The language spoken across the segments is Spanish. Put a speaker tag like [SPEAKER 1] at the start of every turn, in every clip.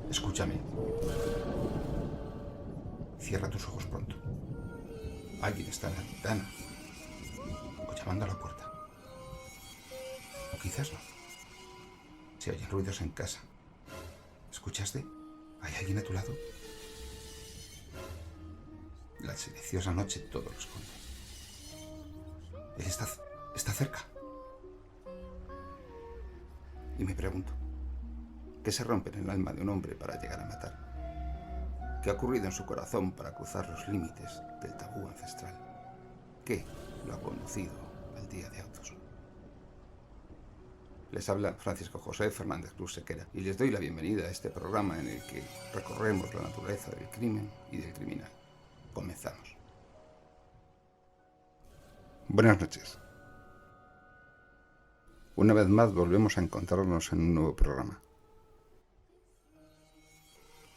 [SPEAKER 1] Escúchame. Cierra tus ojos pronto. Alguien está en la ventana o llamando a la puerta. O quizás no. Se oyen ruidos en casa. ¿Escuchaste? ¿Hay alguien a tu lado? La silenciosa noche todo lo esconde. Él está cerca. Y me pregunto, ¿qué se rompe en el alma de un hombre para llegar a matar? ¿Qué ha ocurrido en su corazón para cruzar los límites del tabú ancestral? ¿Qué lo ha conducido al día de autos? Les habla Francisco José Fernández Cruz Sequera y les doy la bienvenida a este programa en el que recorremos la naturaleza del crimen y del criminal. Comenzamos. Buenas noches. Una vez más volvemos a encontrarnos en un nuevo programa.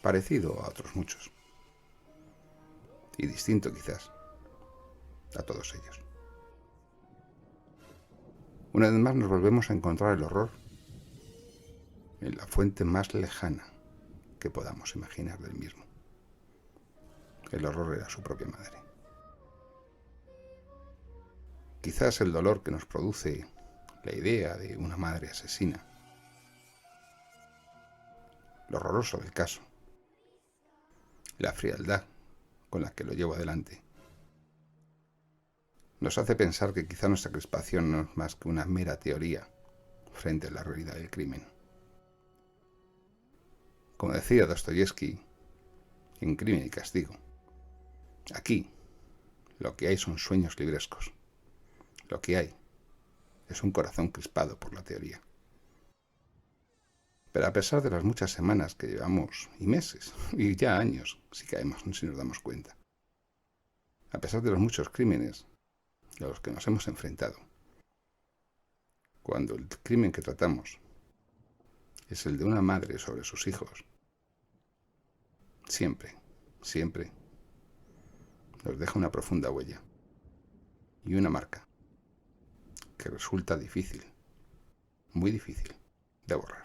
[SPEAKER 1] Parecido a otros muchos. Y distinto quizás a todos ellos. Una vez más nos volvemos a encontrar el horror en la fuente más lejana que podamos imaginar del mismo. El horror era su propia madre. Quizás el dolor que nos produce la idea de una madre asesina. Lo horroroso del caso. La frialdad con la que lo llevo adelante. Nos hace pensar que quizá nuestra crispación no es más que una mera teoría frente a la realidad del crimen. Como decía Dostoyevsky en Crimen y Castigo, aquí lo que hay son sueños librescos. Lo que hay es un corazón crispado por la teoría. Pero a pesar de las muchas semanas que llevamos, y meses, y ya años, si caemos, si nos damos cuenta, a pesar de los muchos crímenes a los que nos hemos enfrentado, cuando el crimen que tratamos es el de una madre sobre sus hijos, siempre nos deja una profunda huella y una marca que resulta difícil, muy difícil, de borrar.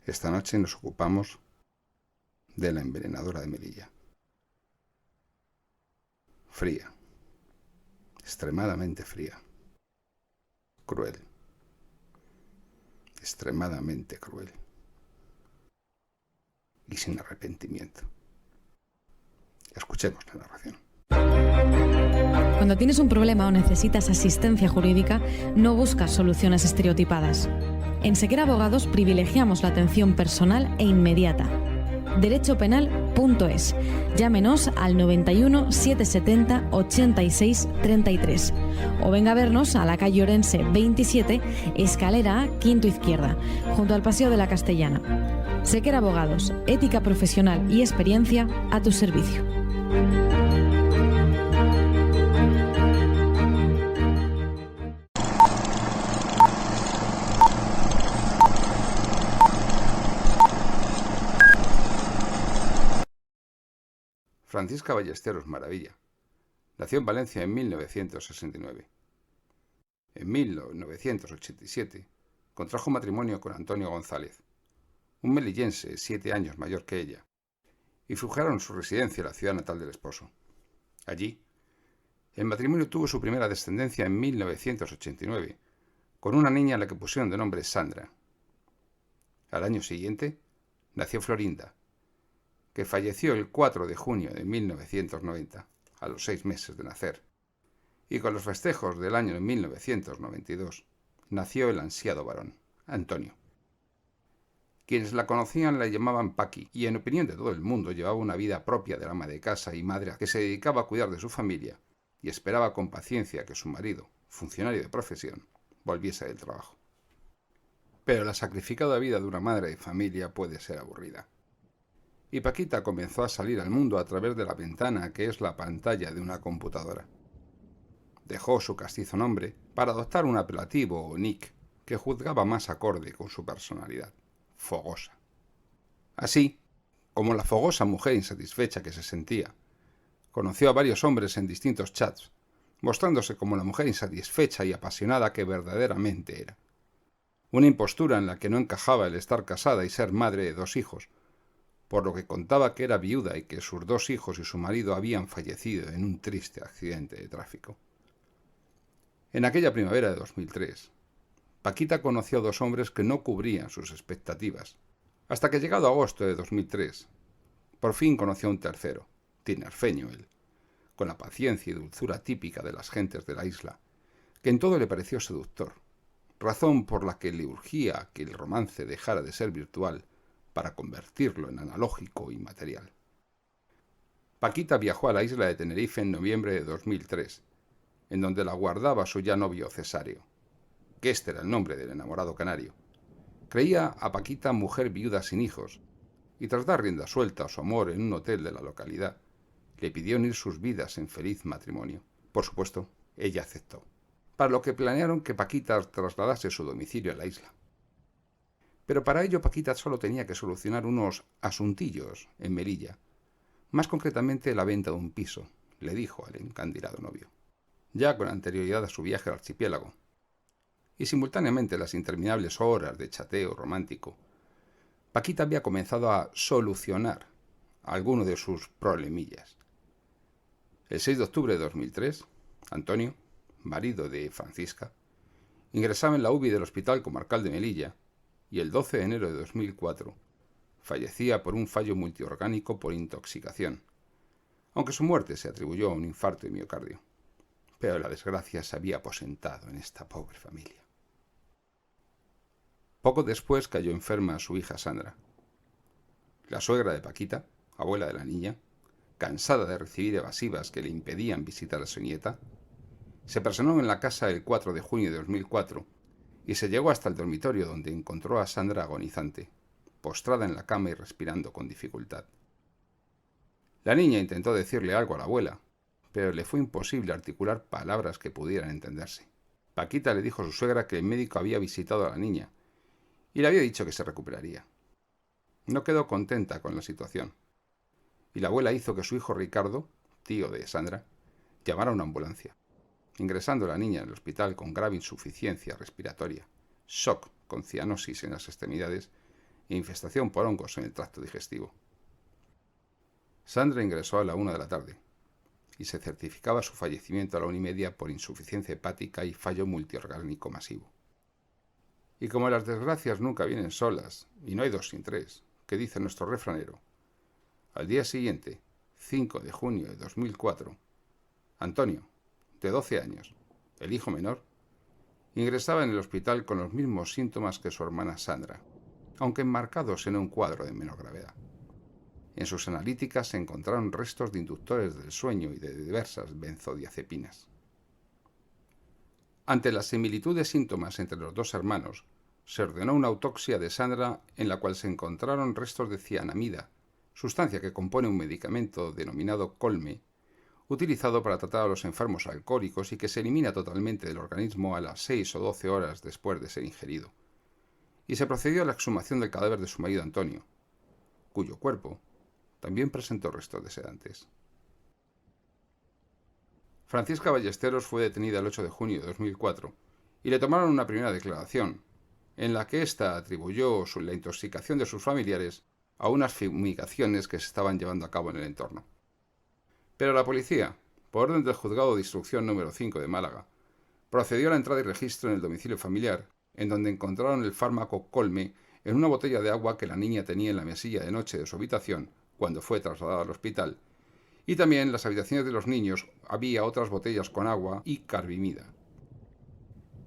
[SPEAKER 1] Esta noche nos ocupamos de la envenenadora de Melilla. Fría, extremadamente fría, cruel, extremadamente cruel y sin arrepentimiento. Escuchemos la narración.
[SPEAKER 2] Cuando tienes un problema o necesitas asistencia jurídica, no buscas soluciones estereotipadas. En Sequera Abogados privilegiamos la atención personal e inmediata. derechopenal.es. Llámenos al 91 770 86 33 o venga a vernos a la calle Orense 27, escalera A, quinto izquierda, junto al Paseo de la Castellana. Sequera Abogados, ética profesional y experiencia a tu servicio.
[SPEAKER 1] Francisca Ballesteros Maravilla nació en Valencia en 1969. En 1987 contrajo matrimonio con Antonio González, un melillense 7 años mayor que ella, y fijaron su residencia en la ciudad natal del esposo. Allí, el matrimonio tuvo su primera descendencia en 1989, con una niña a la que pusieron de nombre Sandra. Al año siguiente, nació Florinda, que falleció el 4 de junio de 1990, a los 6 meses de nacer, y con los festejos del año 1992, nació el ansiado varón, Antonio. Quienes la conocían la llamaban Paqui, y en opinión de todo el mundo llevaba una vida propia de ama de casa y madre que se dedicaba a cuidar de su familia y esperaba con paciencia que su marido, funcionario de profesión, volviese del trabajo. Pero la sacrificada vida de una madre de familia puede ser aburrida. Y Paquita comenzó a salir al mundo a través de la ventana que es la pantalla de una computadora. Dejó su castizo nombre para adoptar un apelativo o nick que juzgaba más acorde con su personalidad, Fogosa. Así, como la fogosa mujer insatisfecha que se sentía, conoció a varios hombres en distintos chats, mostrándose como la mujer insatisfecha y apasionada que verdaderamente era. Una impostura en la que no encajaba el estar casada y ser madre de 2 hijos, por lo que contaba que era viuda y que sus 2 hijos y su marido habían fallecido en un triste accidente de tráfico. En aquella primavera de 2003, Paquita conoció a 2 hombres que no cubrían sus expectativas, hasta que llegado agosto de 2003, por fin conoció a un tercero, tinerfeño él, con la paciencia y dulzura típica de las gentes de la isla, que en todo le pareció seductor, razón por la que le urgía que el romance dejara de ser virtual para convertirlo en analógico y material. Paquita viajó a la isla de Tenerife en noviembre de 2003, en donde la guardaba su ya novio Cesario, que este era el nombre del enamorado canario. Creía a Paquita mujer viuda sin hijos, y tras dar rienda suelta a su amor en un hotel de la localidad, le pidió unir sus vidas en feliz matrimonio. Por supuesto, ella aceptó, para lo que planearon que Paquita trasladase su domicilio a la isla. Pero para ello Paquita solo tenía que solucionar unos asuntillos en Melilla, más concretamente la venta de un piso, le dijo al encandilado novio, ya con anterioridad a su viaje al archipiélago, y simultáneamente las interminables horas de chateo romántico. Paquita había comenzado a solucionar algunos de sus problemillas. El 6 de octubre de 2003, Antonio, marido de Francisca, ingresaba en la UBI del Hospital Comarcal de Melilla y el 12 de enero de 2004 fallecía por un fallo multiorgánico por intoxicación, aunque su muerte se atribuyó a un infarto de miocardio. Pero la desgracia se había aposentado en esta pobre familia. Poco después cayó enferma su hija Sandra. La suegra de Paquita, abuela de la niña, cansada de recibir evasivas que le impedían visitar a su nieta, se personó en la casa el 4 de junio de 2004 y se llegó hasta el dormitorio donde encontró a Sandra agonizante, postrada en la cama y respirando con dificultad. La niña intentó decirle algo a la abuela, pero le fue imposible articular palabras que pudieran entenderse. Paquita le dijo a su suegra que el médico había visitado a la niña y le había dicho que se recuperaría. No quedó contenta con la situación, y la abuela hizo que su hijo Ricardo, tío de Sandra, llamara a una ambulancia, ingresando a la niña en el hospital con grave insuficiencia respiratoria, shock con cianosis en las extremidades e infestación por hongos en el tracto digestivo. Sandra ingresó a la 1 de la tarde, y se certificaba su fallecimiento a la 1:30 por insuficiencia hepática y fallo multiorgánico masivo. Y como las desgracias nunca vienen solas, y no hay 2 sin 3, que dice nuestro refranero, al día siguiente, 5 de junio de 2004, Antonio, de 12 años, el hijo menor, ingresaba en el hospital con los mismos síntomas que su hermana Sandra, aunque enmarcados en un cuadro de menor gravedad. En sus analíticas se encontraron restos de inductores del sueño y de diversas benzodiazepinas. Ante la similitud de síntomas entre los 2 hermanos, se ordenó una autopsia de Sandra en la cual se encontraron restos de cianamida, sustancia que compone un medicamento denominado Colme, utilizado para tratar a los enfermos alcohólicos y que se elimina totalmente del organismo a las 6 o 12 horas después de ser ingerido. Y se procedió a la exhumación del cadáver de su marido Antonio, cuyo cuerpo también presentó restos de sedantes. Francisca Ballesteros fue detenida el 8 de junio de 2004 y le tomaron una primera declaración, en la que ésta atribuyó la intoxicación de sus familiares a unas fumigaciones que se estaban llevando a cabo en el entorno. Pero la policía, por orden del Juzgado de Instrucción número 5 de Málaga, procedió a la entrada y registro en el domicilio familiar, en donde encontraron el fármaco Colme en una botella de agua que la niña tenía en la mesilla de noche de su habitación cuando fue trasladada al hospital, y también en las habitaciones de los niños había otras botellas con agua y carbimida.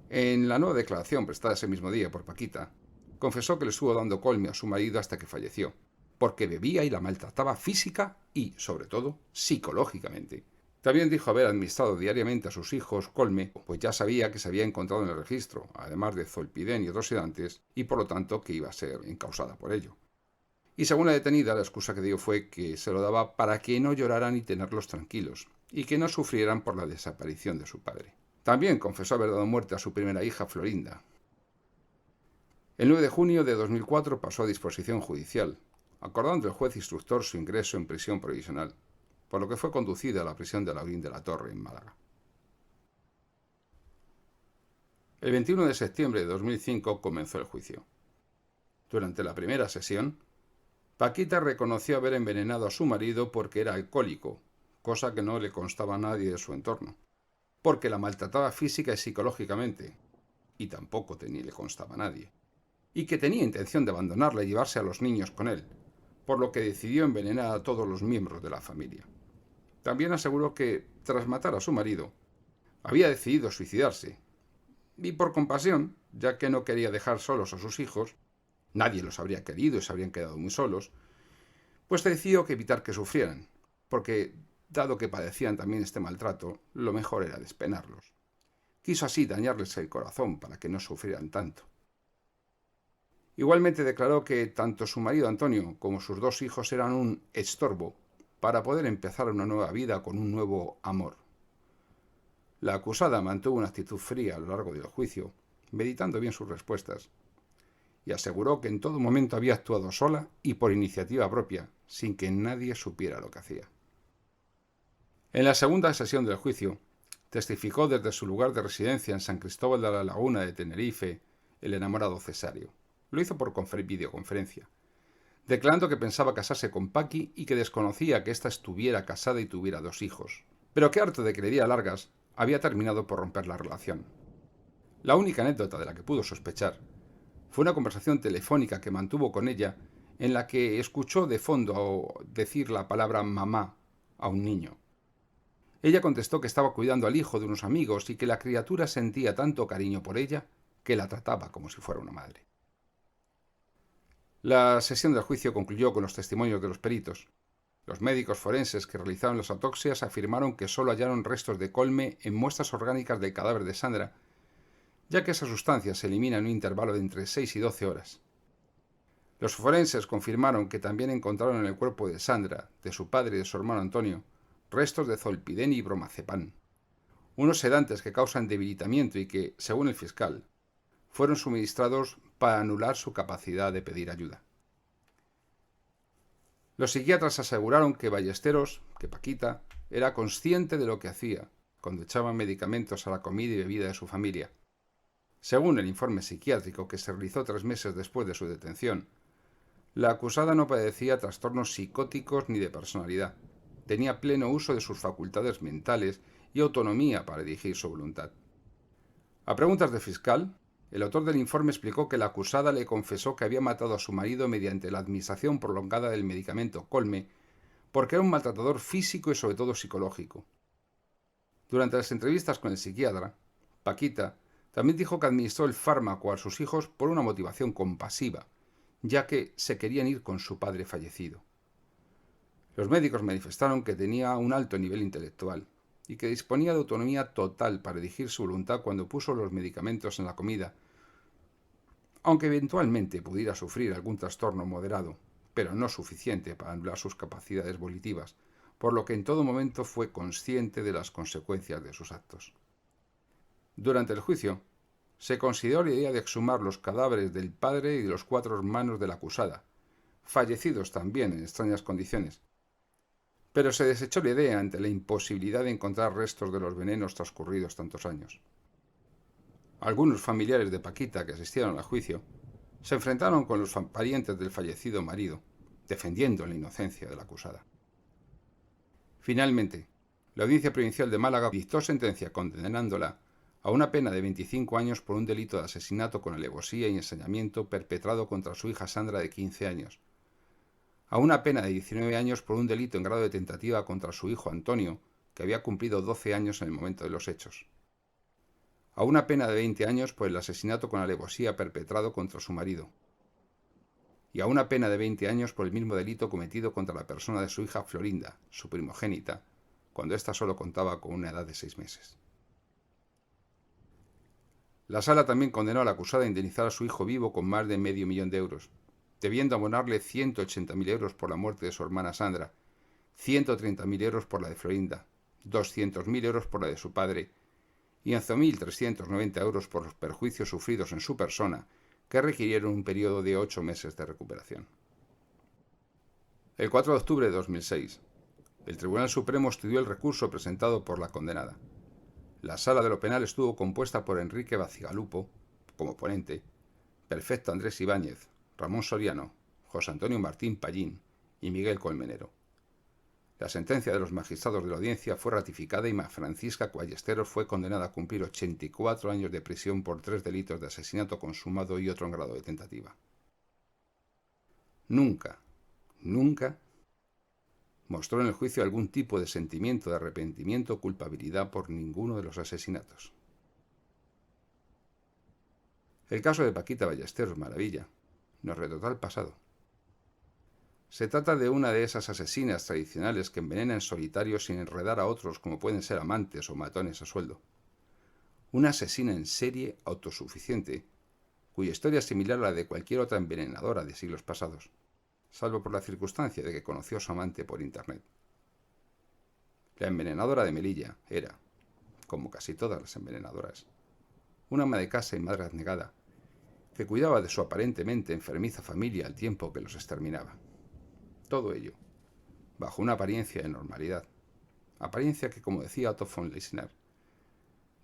[SPEAKER 1] En la nueva declaración prestada ese mismo día por Paquita, confesó que le estuvo dando Colme a su marido hasta que falleció, porque bebía y la maltrataba física y, sobre todo, psicológicamente. También dijo haber administrado diariamente a sus hijos colme, pues ya sabía que se había encontrado en el registro, además de zolpidem y otros sedantes, y por lo tanto que iba a ser encausada por ello. Y según la detenida, la excusa que dio fue que se lo daba para que no lloraran y tenerlos tranquilos, y que no sufrieran por la desaparición de su padre. También confesó haber dado muerte a su primera hija, Florinda. El 9 de junio de 2004 pasó a disposición judicial, acordando el juez instructor su ingreso en prisión provisional, por lo que fue conducida a la prisión de Laurín de la Torre, en Málaga. El 21 de septiembre de 2005 comenzó el juicio. Durante la primera sesión, Paquita reconoció haber envenenado a su marido porque era alcohólico, cosa que no le constaba a nadie de su entorno, porque la maltrataba física y psicológicamente, y tampoco le constaba a nadie, y que tenía intención de abandonarla y llevarse a los niños con él, por lo que decidió envenenar a todos los miembros de la familia. También aseguró que, tras matar a su marido, había decidido suicidarse, y por compasión, ya que no quería dejar solos a sus hijos, nadie los habría querido y se habrían quedado muy solos, pues decidió que evitar que sufrieran, porque, dado que padecían también este maltrato, lo mejor era despenarlos. Quiso así dañarles el corazón para que no sufrieran tanto. Igualmente declaró que tanto su marido Antonio como sus dos hijos eran un estorbo para poder empezar una nueva vida con un nuevo amor. La acusada mantuvo una actitud fría a lo largo del juicio, meditando bien sus respuestas, y aseguró que en todo momento había actuado sola y por iniciativa propia, sin que nadie supiera lo que hacía. En la segunda sesión del juicio, testificó desde su lugar de residencia en San Cristóbal de la Laguna de Tenerife el enamorado Cesario. Lo hizo por videoconferencia, declarando que pensaba casarse con Paqui y que desconocía que ésta estuviera casada y tuviera dos hijos, pero que harto de que le diera largas, había terminado por romper la relación. La única anécdota de la que pudo sospechar fue una conversación telefónica que mantuvo con ella en la que escuchó de fondo decir la palabra mamá a un niño. Ella contestó que estaba cuidando al hijo de unos amigos y que la criatura sentía tanto cariño por ella que la trataba como si fuera una madre. La sesión del juicio concluyó con los testimonios de los peritos. Los médicos forenses que realizaron las autopsias afirmaron que solo hallaron restos de colme en muestras orgánicas del cadáver de Sandra, ya que esa sustancia se elimina en un intervalo de entre 6 y 12 horas. Los forenses confirmaron que también encontraron en el cuerpo de Sandra, de su padre y de su hermano Antonio, restos de zolpidem y bromazepam, unos sedantes que causan debilitamiento y que, según el fiscal, fueron suministrados para anular su capacidad de pedir ayuda. Los psiquiatras aseguraron que Paquita, era consciente de lo que hacía cuando echaba medicamentos a la comida y bebida de su familia. Según el informe psiquiátrico que se realizó 3 meses después de su detención, la acusada no padecía trastornos psicóticos ni de personalidad. Tenía pleno uso de sus facultades mentales y autonomía para dirigir su voluntad. A preguntas del fiscal, el autor del informe explicó que la acusada le confesó que había matado a su marido mediante la administración prolongada del medicamento colme porque era un maltratador físico y sobre todo psicológico. Durante las entrevistas con el psiquiatra, Paquita también dijo que administró el fármaco a sus hijos por una motivación compasiva, ya que se querían ir con su padre fallecido. Los médicos manifestaron que tenía un alto nivel intelectual y que disponía de autonomía total para dirigir su voluntad cuando puso los medicamentos en la comida, aunque eventualmente pudiera sufrir algún trastorno moderado, pero no suficiente para anular sus capacidades volitivas, por lo que en todo momento fue consciente de las consecuencias de sus actos. Durante el juicio, se consideró la idea de exhumar los cadáveres del padre y de los 4 hermanos de la acusada, fallecidos también en extrañas condiciones, pero se desechó la idea ante la imposibilidad de encontrar restos de los venenos transcurridos tantos años. Algunos familiares de Paquita que asistieron al juicio se enfrentaron con los parientes del fallecido marido, defendiendo la inocencia de la acusada. Finalmente, la Audiencia Provincial de Málaga dictó sentencia condenándola a una pena de 25 años por un delito de asesinato con alevosía y ensañamiento perpetrado contra su hija Sandra de 15 años, a una pena de 19 años por un delito en grado de tentativa contra su hijo Antonio, que había cumplido 12 años en el momento de los hechos, a una pena de 20 años por el asesinato con alevosía perpetrado contra su marido, y a una pena de 20 años por el mismo delito cometido contra la persona de su hija Florinda, su primogénita, cuando ésta solo contaba con una edad de 6 meses. La Sala también condenó a la acusada a indemnizar a su hijo vivo con más de medio millón de euros, debiendo abonarle 180.000 euros por la muerte de su hermana Sandra, 130.000 euros por la de Florinda, 200.000 euros por la de su padre y 11.390 euros por los perjuicios sufridos en su persona, que requirieron un periodo de 8 meses de recuperación. El 4 de octubre de 2006, el Tribunal Supremo estudió el recurso presentado por la condenada. La Sala de lo Penal estuvo compuesta por Enrique Bacigalupo, como ponente, Perfecto Andrés Ibáñez, Ramón Soriano, José Antonio Martín Pallín y Miguel Colmenero. La sentencia de los magistrados de la audiencia fue ratificada y Francisca Ballesteros fue condenada a cumplir 84 años de prisión por 3 delitos de asesinato consumado y otro en grado de tentativa. Nunca mostró en el juicio algún tipo de sentimiento de arrepentimiento o culpabilidad por ninguno de los asesinatos. El caso de Paquita Ballesteros Maravilla nos retrata al pasado. Se trata de una de esas asesinas tradicionales que envenenan en solitario sin enredar a otros como pueden ser amantes o matones a sueldo. Una asesina en serie autosuficiente, cuya historia es similar a la de cualquier otra envenenadora de siglos pasados, salvo por la circunstancia de que conoció a su amante por internet. La envenenadora de Melilla era, como casi todas las envenenadoras, una ama de casa y madre abnegada, que cuidaba de su aparentemente enfermiza familia al tiempo que los exterminaba. Todo ello, bajo una apariencia de normalidad, apariencia que, como decía Otto von Leisner,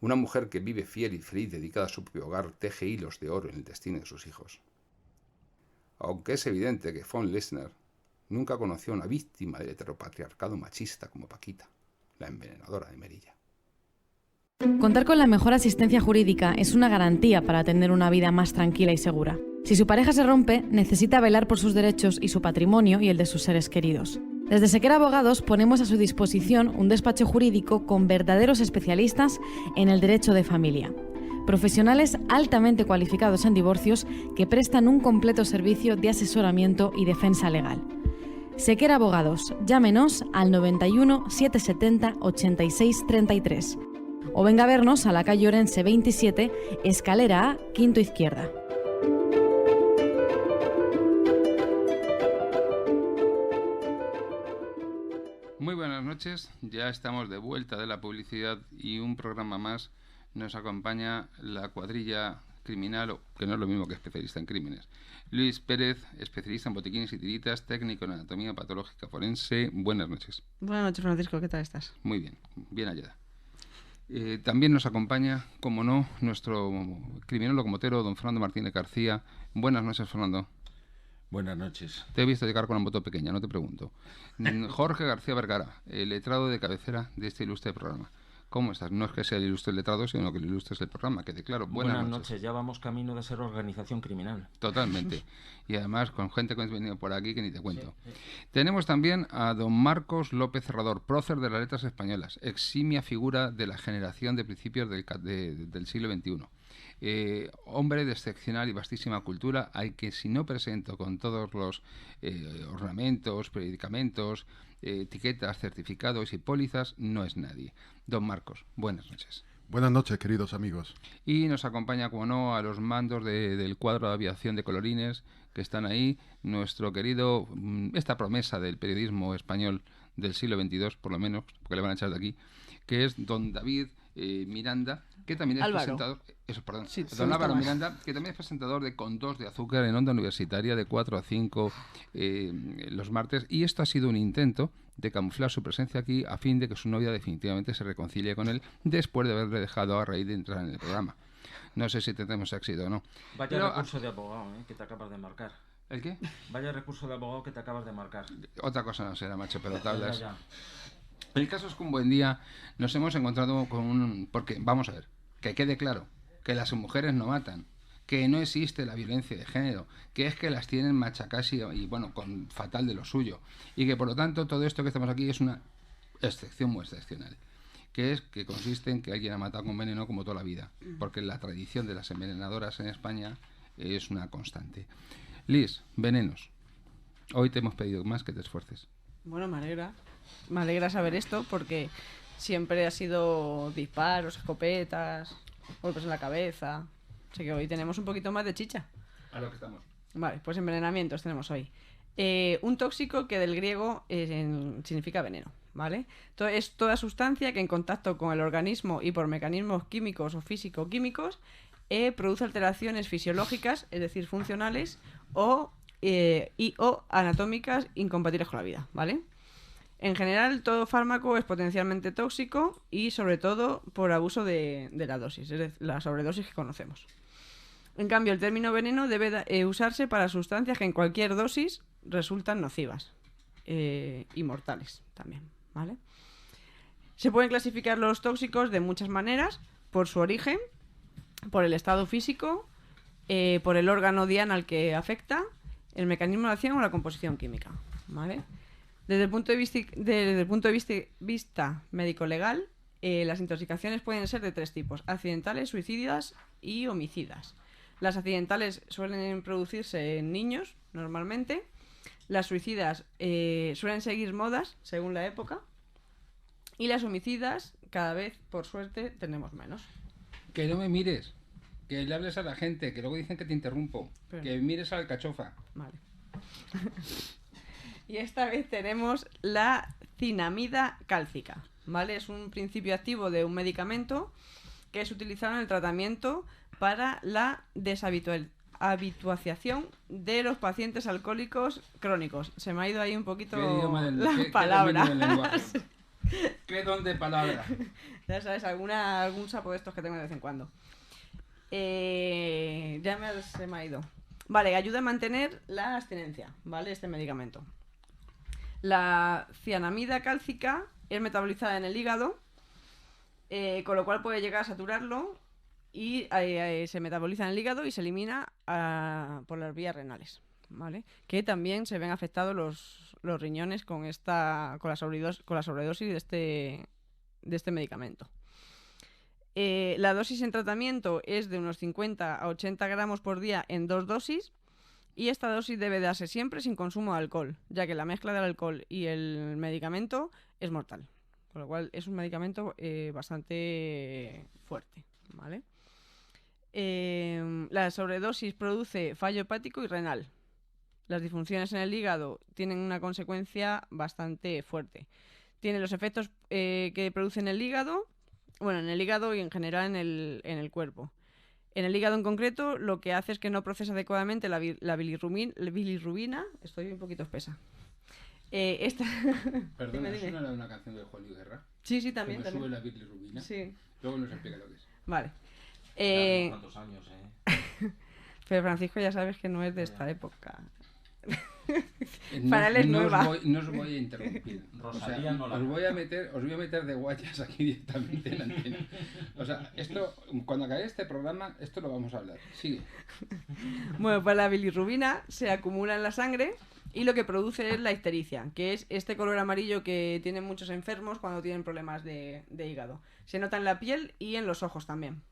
[SPEAKER 1] una mujer que vive fiel y feliz dedicada a su propio hogar teje hilos de oro en el destino de sus hijos. Aunque es evidente que von Leisner nunca conoció a una víctima del heteropatriarcado machista como Paquita, la envenenadora de Melilla.
[SPEAKER 2] Contar con la mejor asistencia jurídica es una garantía para tener una vida más tranquila y segura. Si su pareja se rompe, necesita velar por sus derechos y su patrimonio y el de sus seres queridos. Desde Sequera Abogados ponemos a su disposición un despacho jurídico con verdaderos especialistas en el derecho de familia. Profesionales altamente cualificados en divorcios que prestan un completo servicio de asesoramiento y defensa legal. Sequera Abogados, llámenos al 91 770 86 33 o venga a vernos a la calle Orense 27, escalera A, quinto izquierda.
[SPEAKER 1] Muy buenas noches, ya estamos de vuelta de la publicidad y un programa más. Nos acompaña la cuadrilla criminal, que no es lo mismo que especialista en crímenes. Luis Pérez, especialista en botiquines y tiritas, técnico en anatomía patológica forense. Buenas noches.
[SPEAKER 3] Buenas noches, Francisco, ¿qué tal estás?
[SPEAKER 1] Muy bien, bien hallada. También nos acompaña, como no, nuestro criminólogo motero, don Fernando Martínez García. Buenas noches, Fernando.
[SPEAKER 4] Buenas noches.
[SPEAKER 1] Te he visto llegar con una moto pequeña, no te pregunto. Jorge García Vergara, el letrado de cabecera de este ilustre programa. ¿Cómo estás? No es que sea el ilustre letrado, sino que el ilustre es el programa, quede claro.
[SPEAKER 4] Buenas noches, ya vamos camino de ser organización criminal.
[SPEAKER 1] Totalmente. Y además con gente que ha venido por aquí que ni te cuento. Sí. Tenemos también a don Marcos López Cerrador, prócer de las letras españolas, eximia figura de la generación de principios del siglo XXI. Hombre de excepcional y vastísima cultura, al que si no presento con todos los ornamentos, predicamentos, etiquetas, certificados y pólizas, no es nadie. Don Marcos, buenas noches.
[SPEAKER 5] Buenas noches, queridos amigos.
[SPEAKER 1] Y nos acompaña, como no, a los mandos del cuadro de aviación de colorines que están ahí, nuestro querido, esta promesa del periodismo español del siglo XXII, por lo menos, porque le van a echar de aquí, que es don David Miranda, que también es
[SPEAKER 3] Álvaro.
[SPEAKER 1] presentador. Eso, perdón.
[SPEAKER 3] Sí,
[SPEAKER 1] don Álvaro Miranda, que también es presentador de Con Dos de Azúcar en Onda Universitaria de 4 a 5 los martes. Y esto ha sido un intento de camuflar su presencia aquí a fin de que su novia definitivamente se reconcilie con él después de haberle dejado a raíz de entrar en el programa. No sé si tendremos éxito o no.
[SPEAKER 4] Vaya recurso de abogado que te acabas de marcar.
[SPEAKER 1] ¿El qué?
[SPEAKER 4] Vaya recurso de abogado que te acabas de marcar.
[SPEAKER 1] Otra cosa no será, macho, pero tablas.
[SPEAKER 4] Ya.
[SPEAKER 1] El caso es que un buen día nos hemos encontrado con un... Porque, vamos a ver, que quede claro, que las mujeres no matan, que no existe la violencia de género, que es que las tienen machacadas y bueno, con fatal de lo suyo, y que por lo tanto todo esto que estamos aquí es una excepción muy excepcional, que consiste en que alguien ha matado con veneno como toda la vida, porque la tradición de las envenenadoras en España es una constante. Liz, venenos. Hoy te hemos pedido más que te esfuerces.
[SPEAKER 3] Bueno, me alegra. Me alegra saber esto porque siempre ha sido disparos, escopetas, golpes en la cabeza. Así que hoy tenemos un poquito más de chicha.
[SPEAKER 1] A lo que estamos.
[SPEAKER 3] Vale, pues envenenamientos tenemos hoy. Un tóxico que del griego significa veneno, ¿vale? Es toda sustancia que en contacto con el organismo y por mecanismos químicos o físico-químicos produce alteraciones fisiológicas, es decir, funcionales, o anatómicas incompatibles con la vida, ¿vale? En general, todo fármaco es potencialmente tóxico y sobre todo por abuso de la dosis, es decir, la sobredosis que conocemos. En cambio, el término veneno debe usarse para sustancias que en cualquier dosis resultan nocivas y mortales también, ¿vale? Se pueden clasificar los tóxicos de muchas maneras, por su origen, por el estado físico, por el órgano diana al que afecta, el mecanismo de acción o la composición química, ¿vale? Desde el punto de vista médico-legal, las intoxicaciones pueden ser de tres tipos: accidentales, suicidas y homicidas. Las accidentales suelen producirse en niños, normalmente. Las suicidas suelen seguir modas, según la época. Y las homicidas, cada vez, por suerte, tenemos menos.
[SPEAKER 6] Que no me mires, que le hables a la gente, que luego dicen que te interrumpo,
[SPEAKER 3] Pero...
[SPEAKER 6] que mires a la alcachofa.
[SPEAKER 3] Vale. Y esta vez tenemos la cinamida cálcica, ¿vale? Es un principio activo de un medicamento que es utilizado en el tratamiento para la deshabituación de los pacientes alcohólicos crónicos. Se me ha ido ahí un poquito la palabra.
[SPEAKER 6] ¿Qué don de palabra?
[SPEAKER 3] Ya sabes, algún sapo de estos que tengo de vez en cuando. Se me ha ido. Vale, ayuda a mantener la abstinencia, ¿vale? Este medicamento. La cianamida cálcica es metabolizada en el hígado, con lo cual puede llegar a saturarlo y se metaboliza en el hígado y se elimina por las vías renales, ¿vale? Que también se ven afectados los riñones con la sobredosis de este medicamento. La dosis en tratamiento es de unos 50 a 80 gramos por día en 2 dosis. Y esta dosis debe darse siempre sin consumo de alcohol, ya que la mezcla del alcohol y el medicamento es mortal. Con lo cual es un medicamento bastante fuerte, ¿vale? La sobredosis produce fallo hepático y renal. Las disfunciones en el hígado tienen una consecuencia bastante fuerte. Tiene los efectos que produce en el hígado, bueno, en el hígado y en general en el cuerpo. En el hígado en concreto, lo que hace es que no procesa adecuadamente la bilirrubina. Estoy un poquito espesa.
[SPEAKER 6] Perdona, ¿eso no era una canción de Juan Luis Guerra?
[SPEAKER 3] Sí, también.
[SPEAKER 6] Que me sube la bilirrubina.
[SPEAKER 3] Sí.
[SPEAKER 6] Luego nos explica lo que es.
[SPEAKER 3] Vale.
[SPEAKER 4] ¿Cuántos años,
[SPEAKER 3] Pero Francisco ya sabes que no es de esta época. Para él es nueva.
[SPEAKER 6] No os voy a interrumpir.
[SPEAKER 4] Rosalía no la...
[SPEAKER 6] os voy a meter de guayas aquí directamente en la antena. O sea, esto, cuando acabe este programa, esto lo vamos a hablar. Sigue.
[SPEAKER 3] Bueno, pues la bilirrubina se acumula en la sangre y lo que produce es la ictericia, que es este color amarillo que tienen muchos enfermos cuando tienen problemas de hígado. Se nota en la piel y en los ojos también.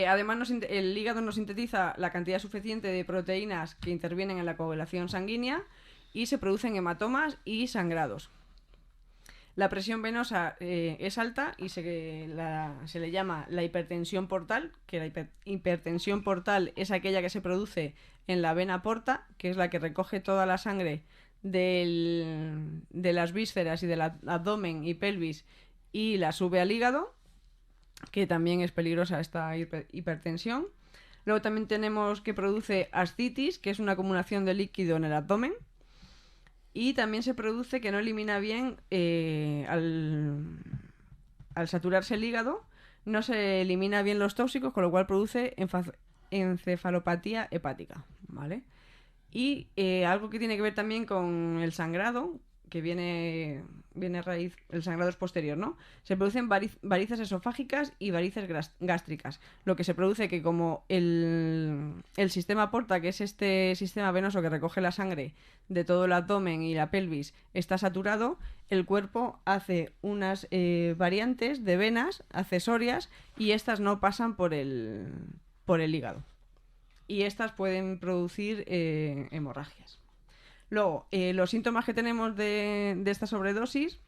[SPEAKER 3] Además, el hígado no sintetiza la cantidad suficiente de proteínas que intervienen en la coagulación sanguínea y se producen hematomas y sangrados. La presión venosa es alta y se le llama la hipertensión portal, que la hipertensión portal es aquella que se produce en la vena porta, que es la que recoge toda la sangre de las vísceras y del abdomen y pelvis y la sube al hígado, que también es peligrosa esta hipertensión. Luego también tenemos que produce ascitis, que es una acumulación de líquido en el abdomen. Y también se produce que no elimina bien, al saturarse el hígado, no se elimina bien los tóxicos, con lo cual produce encefalopatía hepática, ¿vale? Y algo que tiene que ver también con el sangrado, que viene a raíz, el sangrado es posterior, ¿no? Se producen varices esofágicas y varices gástricas, lo que se produce que como el sistema porta, que es este sistema venoso que recoge la sangre de todo el abdomen y la pelvis, está saturado, el cuerpo hace unas variantes de venas accesorias y estas no pasan por el hígado. Y estas pueden producir hemorragias. Luego, los síntomas que tenemos de esta sobredosis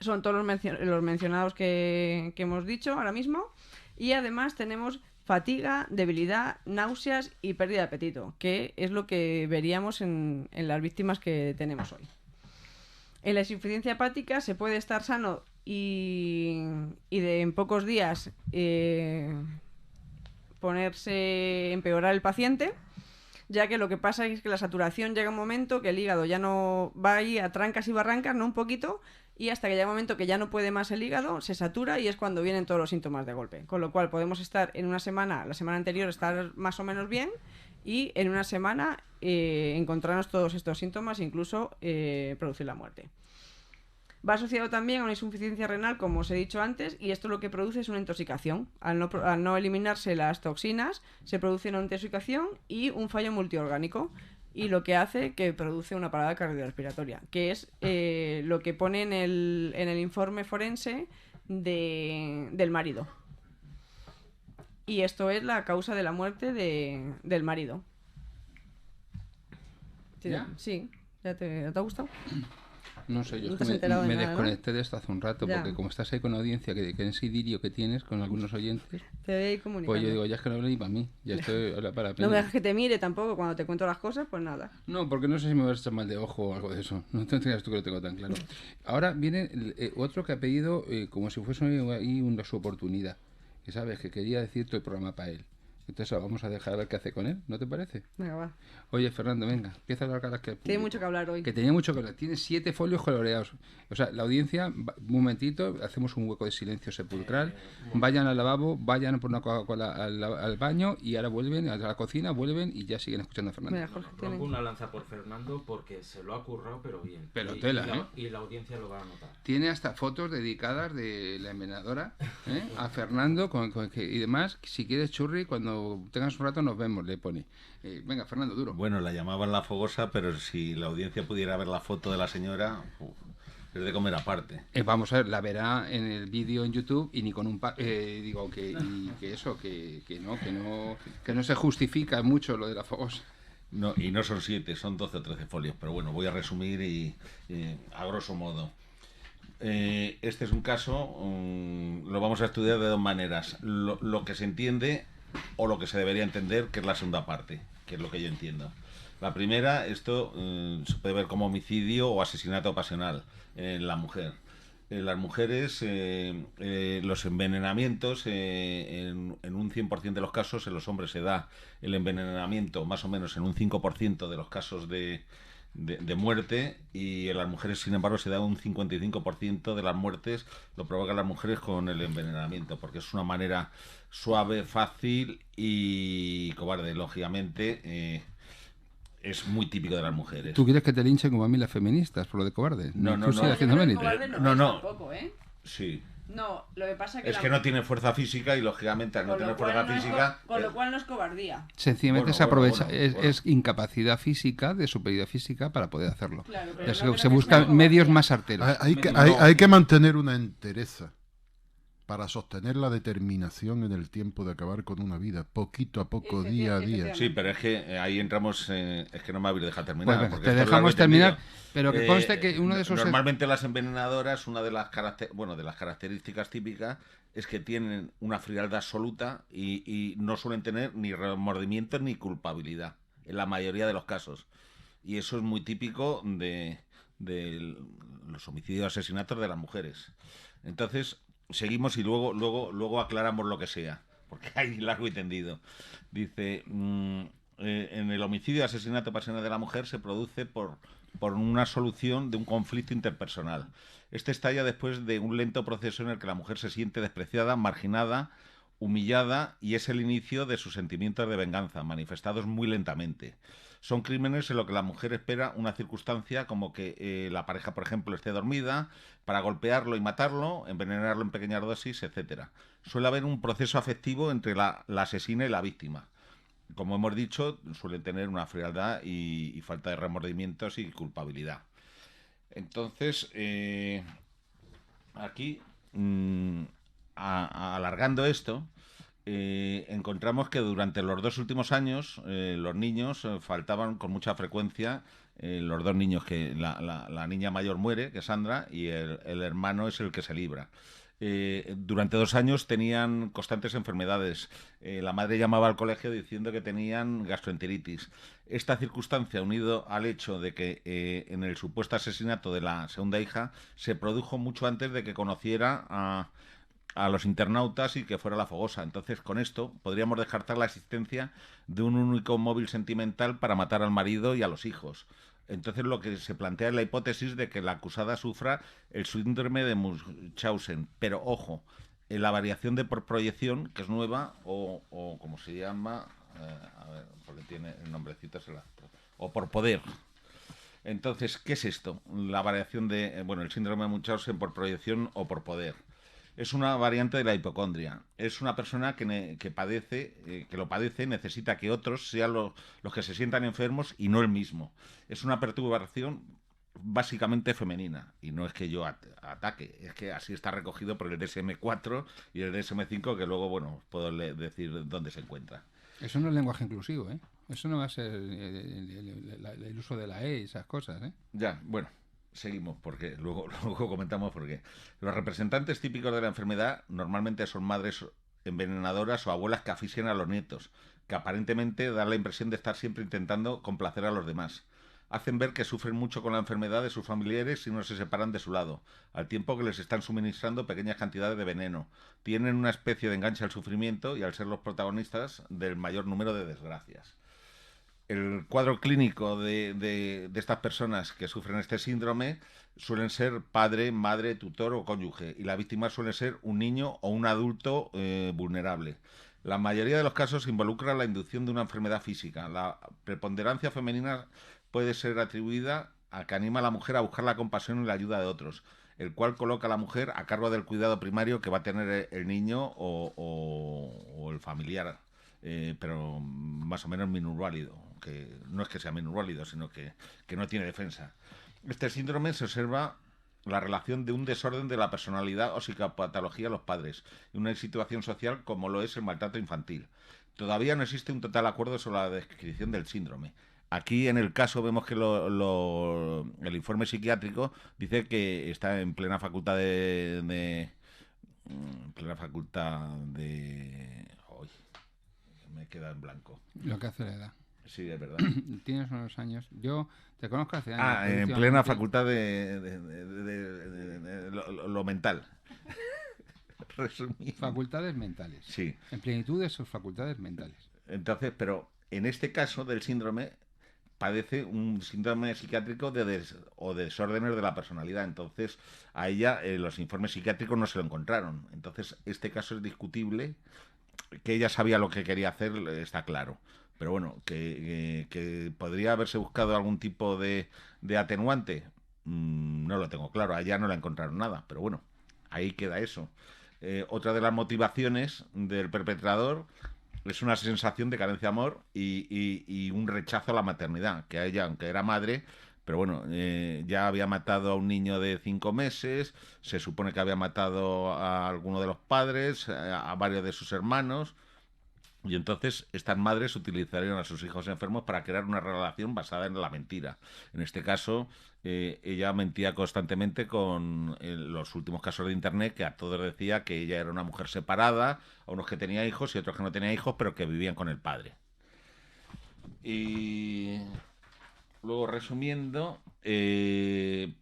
[SPEAKER 3] son todos los mencionados que hemos dicho ahora mismo. Y además tenemos fatiga, debilidad, náuseas y pérdida de apetito, que es lo que veríamos en las víctimas que tenemos hoy. En la insuficiencia hepática se puede estar sano y en pocos días empeorar el paciente, ya que lo que pasa es que la saturación llega un momento que el hígado ya no va ahí a trancas y barrancas, ¿no? Un poquito, y hasta que llega un momento que ya no puede más el hígado, se satura y es cuando vienen todos los síntomas de golpe. Con lo cual podemos estar en una semana, la semana anterior estar más o menos bien, y en una semana encontrarnos todos estos síntomas e incluso producir la muerte. Va asociado también a una insuficiencia renal, como os he dicho antes, y esto lo que produce es una intoxicación. Al no eliminarse las toxinas, se produce una intoxicación y un fallo multiorgánico, y lo que hace que produce una parada cardiorrespiratoria, que es lo que pone en el informe forense del marido. Y esto es la causa de la muerte del marido.
[SPEAKER 6] ¿Ya?
[SPEAKER 3] Sí, ¿te ha gustado?
[SPEAKER 6] No sé, yo
[SPEAKER 3] No
[SPEAKER 6] es
[SPEAKER 3] te
[SPEAKER 6] que
[SPEAKER 3] has enterado de
[SPEAKER 6] me
[SPEAKER 3] nada, ¿no?
[SPEAKER 6] desconecté de esto hace un rato,
[SPEAKER 3] Ya.
[SPEAKER 6] porque como estás ahí con audiencia, que ese idilio que tienes con algunos oyentes,
[SPEAKER 3] Te voy a ir comunicando.
[SPEAKER 6] pues yo digo, ya es que no hablo ni para mí, ya estoy ahora para
[SPEAKER 3] No me dejas que te mire tampoco cuando te cuento las cosas, pues nada.
[SPEAKER 6] No, porque no sé si me vas a echar mal de ojo o algo de eso. No te entiendas tú que lo tengo tan claro. Ahora viene otro que ha pedido como si fuese ahí su oportunidad. Que sabes, que quería decir todo el programa para él. Entonces vamos a dejar a ver qué hace con él, ¿no te parece?
[SPEAKER 3] Venga, va.
[SPEAKER 6] Oye, Fernando, venga, empieza a hablar caras que...
[SPEAKER 3] Tiene mucho que hablar hoy.
[SPEAKER 6] Que tenía mucho que hablar. Tiene 7 folios coloreados. O sea, la audiencia, un momentito, hacemos un hueco de silencio sepulcral. Vayan al lavabo, vayan por una Coca-Cola al baño y ahora vuelven a la cocina, vuelven y ya siguen escuchando a Fernando.
[SPEAKER 3] Mira, Jorge, tiene...
[SPEAKER 4] Rompo una lanza por Fernando porque se lo ha currado, pero bien.
[SPEAKER 6] Pero
[SPEAKER 4] Y-
[SPEAKER 6] tela,
[SPEAKER 4] y la,
[SPEAKER 6] ¿eh?
[SPEAKER 4] y la audiencia lo va a notar.
[SPEAKER 6] Tiene hasta fotos dedicadas de la envenenadora, ¿eh? A Fernando y demás. Si quieres, Churri, cuando tengas un rato nos vemos, le pone. Venga, Fernando, duro.
[SPEAKER 7] Bueno, la llamaban la fogosa, pero si la audiencia pudiera ver la foto de la señora, es de comer aparte.
[SPEAKER 6] Vamos a ver, la verá en el vídeo en YouTube y ni con un digo que no se justifica mucho lo de la fogosa.
[SPEAKER 7] No, y no son 7, son 12 o 13 folios, pero bueno, voy a resumir y a grosso modo. Este es un caso, lo vamos a estudiar de dos maneras. Lo que se entiende o lo que se debería entender, que es la segunda parte, que es lo que yo entiendo. La primera, esto se puede ver como homicidio o asesinato pasional en la mujer. En las mujeres, los envenenamientos, en un 100% de los casos, en los hombres se da el envenenamiento más o menos en un 5% de los casos de muerte, y en las mujeres, sin embargo, se da un 55% de las muertes, lo provocan las mujeres con el envenenamiento, porque es una manera suave, fácil y cobarde. Lógicamente, es muy típico de las mujeres.
[SPEAKER 6] ¿Tú quieres que te linchen como a mí las feministas por lo de cobarde?
[SPEAKER 7] No,
[SPEAKER 6] Tú sigues
[SPEAKER 7] no.
[SPEAKER 6] haciendo mérito.
[SPEAKER 3] Cobarde
[SPEAKER 7] No,
[SPEAKER 3] es
[SPEAKER 7] no.
[SPEAKER 3] tampoco, ¿eh?
[SPEAKER 7] Sí.
[SPEAKER 3] No, lo que pasa
[SPEAKER 7] Es que no tiene fuerza física y, lógicamente, al no tener fuerza física...
[SPEAKER 3] Con lo cual no es cobardía.
[SPEAKER 6] Sencillamente
[SPEAKER 7] Bueno,
[SPEAKER 6] se aprovecha,
[SPEAKER 7] bueno.
[SPEAKER 6] es incapacidad física, de superioridad física para poder hacerlo.
[SPEAKER 3] Claro, pero
[SPEAKER 6] Entonces,
[SPEAKER 3] no creo
[SPEAKER 6] se
[SPEAKER 3] que
[SPEAKER 6] buscan
[SPEAKER 3] sea
[SPEAKER 6] medios
[SPEAKER 3] cobardía.
[SPEAKER 6] más arteros.
[SPEAKER 5] Hay que mantener una entereza para sostener la determinación en el tiempo de acabar con una vida, poquito a poco, día a día.
[SPEAKER 7] Sí, pero es que ahí entramos, es que no me habéis dejado
[SPEAKER 6] Pues
[SPEAKER 7] terminar.
[SPEAKER 6] venga,
[SPEAKER 7] porque
[SPEAKER 6] te
[SPEAKER 7] esto es
[SPEAKER 6] dejamos
[SPEAKER 7] largo y tendido.
[SPEAKER 6] terminar, pero que conste que uno de esos...
[SPEAKER 7] Normalmente las envenenadoras, una de las características típicas es que tienen una frialdad absoluta y no suelen tener ni remordimiento ni culpabilidad, en la mayoría de los casos. Y eso es muy típico de los homicidios y asesinatos de las mujeres. Entonces, seguimos y luego aclaramos lo que sea, porque hay largo y tendido. Dice, en el homicidio y asesinato pasional de la mujer se produce por una solución de un conflicto interpersonal. Este estalla después de un lento proceso en el que la mujer se siente despreciada, marginada, humillada, y es el inicio de sus sentimientos de venganza, manifestados muy lentamente. Son crímenes en los que la mujer espera una circunstancia como que la pareja, por ejemplo, esté dormida, para golpearlo y matarlo, envenenarlo en pequeñas dosis, etcétera. Suele haber un proceso afectivo entre la asesina y la víctima. Como hemos dicho, suele tener una frialdad y falta de remordimientos y culpabilidad. Entonces, aquí, alargando esto, encontramos que durante los 2 últimos años los niños faltaban con mucha frecuencia los dos niños que la niña mayor muere, que es Sandra, y el hermano es el que se libra. Durante 2 años tenían constantes enfermedades. La madre llamaba al colegio diciendo que tenían gastroenteritis. Esta circunstancia, unido al hecho de que en el supuesto asesinato de la segunda hija, se produjo mucho antes de que conociera a los internautas y que fuera la fogosa. Entonces, con esto podríamos descartar la existencia de un único móvil sentimental para matar al marido y a los hijos. Entonces, lo que se plantea es la hipótesis de que la acusada sufra el síndrome de Munchausen. Pero, ojo, en la variación de por proyección, que es nueva, o como se llama, a ver, porque tiene el nombrecito, o por poder. Entonces, ¿qué es esto? La variación de, el síndrome de Munchausen por proyección o por poder. Es una variante de la hipocondria. Es una persona que padece, que lo padece, necesita que otros sean los que se sientan enfermos y no él mismo. Es una perturbación básicamente femenina. Y no es que yo ataque, es que así está recogido por el DSM-4 y el DSM-5, que luego, puedo decir dónde se encuentra.
[SPEAKER 6] Eso no es lenguaje inclusivo, ¿eh? Eso no va a ser el uso de la E y esas cosas, ¿eh?
[SPEAKER 7] Ya, bueno. Seguimos, porque luego comentamos por qué. Los representantes típicos de la enfermedad normalmente son madres envenenadoras o abuelas que asfixian a los nietos, que aparentemente dan la impresión de estar siempre intentando complacer a los demás. Hacen ver que sufren mucho con la enfermedad de sus familiares y no se separan de su lado, al tiempo que les están suministrando pequeñas cantidades de veneno. Tienen una especie de enganche al sufrimiento y al ser los protagonistas del mayor número de desgracias. El cuadro clínico de estas personas que sufren este síndrome suelen ser padre, madre, tutor o cónyuge, y la víctima suele ser un niño o un adulto vulnerable. La mayoría de los casos involucra la inducción de una enfermedad física. La preponderancia femenina puede ser atribuida a que anima a la mujer a buscar la compasión y la ayuda de otros, el cual coloca a la mujer a cargo del cuidado primario que va a tener el niño o el familiar, pero más o menos minusválido, que no es que sea minusválido, sino que no tiene defensa. Este síndrome se observa la relación de un desorden de la personalidad o psicopatología de los padres y una situación social como lo es el maltrato infantil. Todavía no existe un total acuerdo sobre la descripción del síndrome. Aquí en el caso vemos que el informe psiquiátrico dice que está en plena facultad Hoy me queda en blanco.
[SPEAKER 6] Lo que hace la edad.
[SPEAKER 7] Sí, es verdad.
[SPEAKER 6] Tienes unos años. Yo te conozco hace años.
[SPEAKER 7] En plena facultad de lo mental. Resumiendo.
[SPEAKER 6] Facultades mentales.
[SPEAKER 7] Sí.
[SPEAKER 6] En plenitud de sus facultades mentales.
[SPEAKER 7] Entonces, pero en este caso del síndrome, padece un síndrome psiquiátrico o de desórdenes de la personalidad. Entonces, a ella los informes psiquiátricos no se lo encontraron. Entonces, este caso es discutible. Que ella sabía lo que quería hacer, está claro. Pero bueno, que podría haberse buscado algún tipo de atenuante, no lo tengo claro. Allá no le encontraron nada, pero bueno, ahí queda eso. Otra de las motivaciones del perpetrador es una sensación de carencia de amor y un rechazo a la maternidad, que a ella, aunque era madre, pero bueno, ya había matado a un niño de 5 meses, se supone que había matado a alguno de los padres, a varios de sus hermanos. Y entonces estas madres utilizarían a sus hijos enfermos para crear una relación basada en la mentira. En este caso, ella mentía constantemente con los últimos casos de internet, que a todos decía que ella era una mujer separada, a unos que tenía hijos y otros que no tenían hijos, pero que vivían con el padre. Y luego, resumiendo,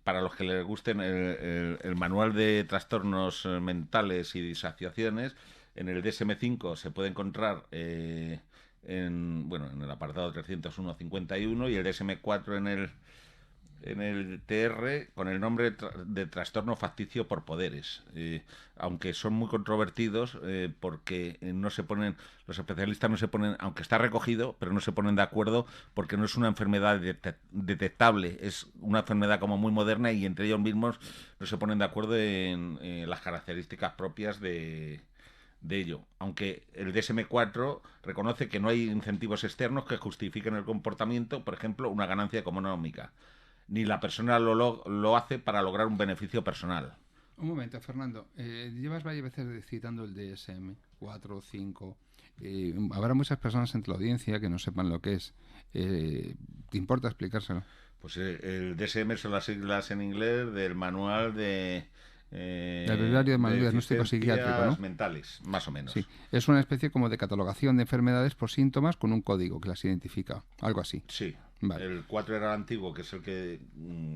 [SPEAKER 7] para los que les gusten el manual de trastornos mentales y disociaciones, en el DSM-5 se puede encontrar en el apartado 301-51 y el DSM-4 en el TR con el nombre de trastorno facticio por poderes, aunque son muy controvertidos porque no se ponen, los especialistas no se ponen, aunque está recogido, pero no se ponen de acuerdo porque no es una enfermedad detectable, es una enfermedad como muy moderna y entre ellos mismos no se ponen de acuerdo en las características propias de ello, aunque el DSM-4 reconoce que no hay incentivos externos que justifiquen el comportamiento, por ejemplo, una ganancia económica, ni la persona lo hace para lograr un beneficio personal.
[SPEAKER 6] Un momento, Fernando. Llevas varias veces citando el DSM 4 o 5. Habrá muchas personas entre la audiencia que no sepan lo que es. ¿Te importa explicárselo?
[SPEAKER 7] Pues el DSM son las siglas en inglés del manual de...
[SPEAKER 6] El Breviario de Manual Diagnóstico Psiquiátrico, ¿no?
[SPEAKER 7] Mentales, más o menos.
[SPEAKER 6] Sí, es una especie como de catalogación de enfermedades por síntomas con un código que las identifica, algo así.
[SPEAKER 7] Sí,
[SPEAKER 6] Vale.
[SPEAKER 7] El 4 era el antiguo, que es el que,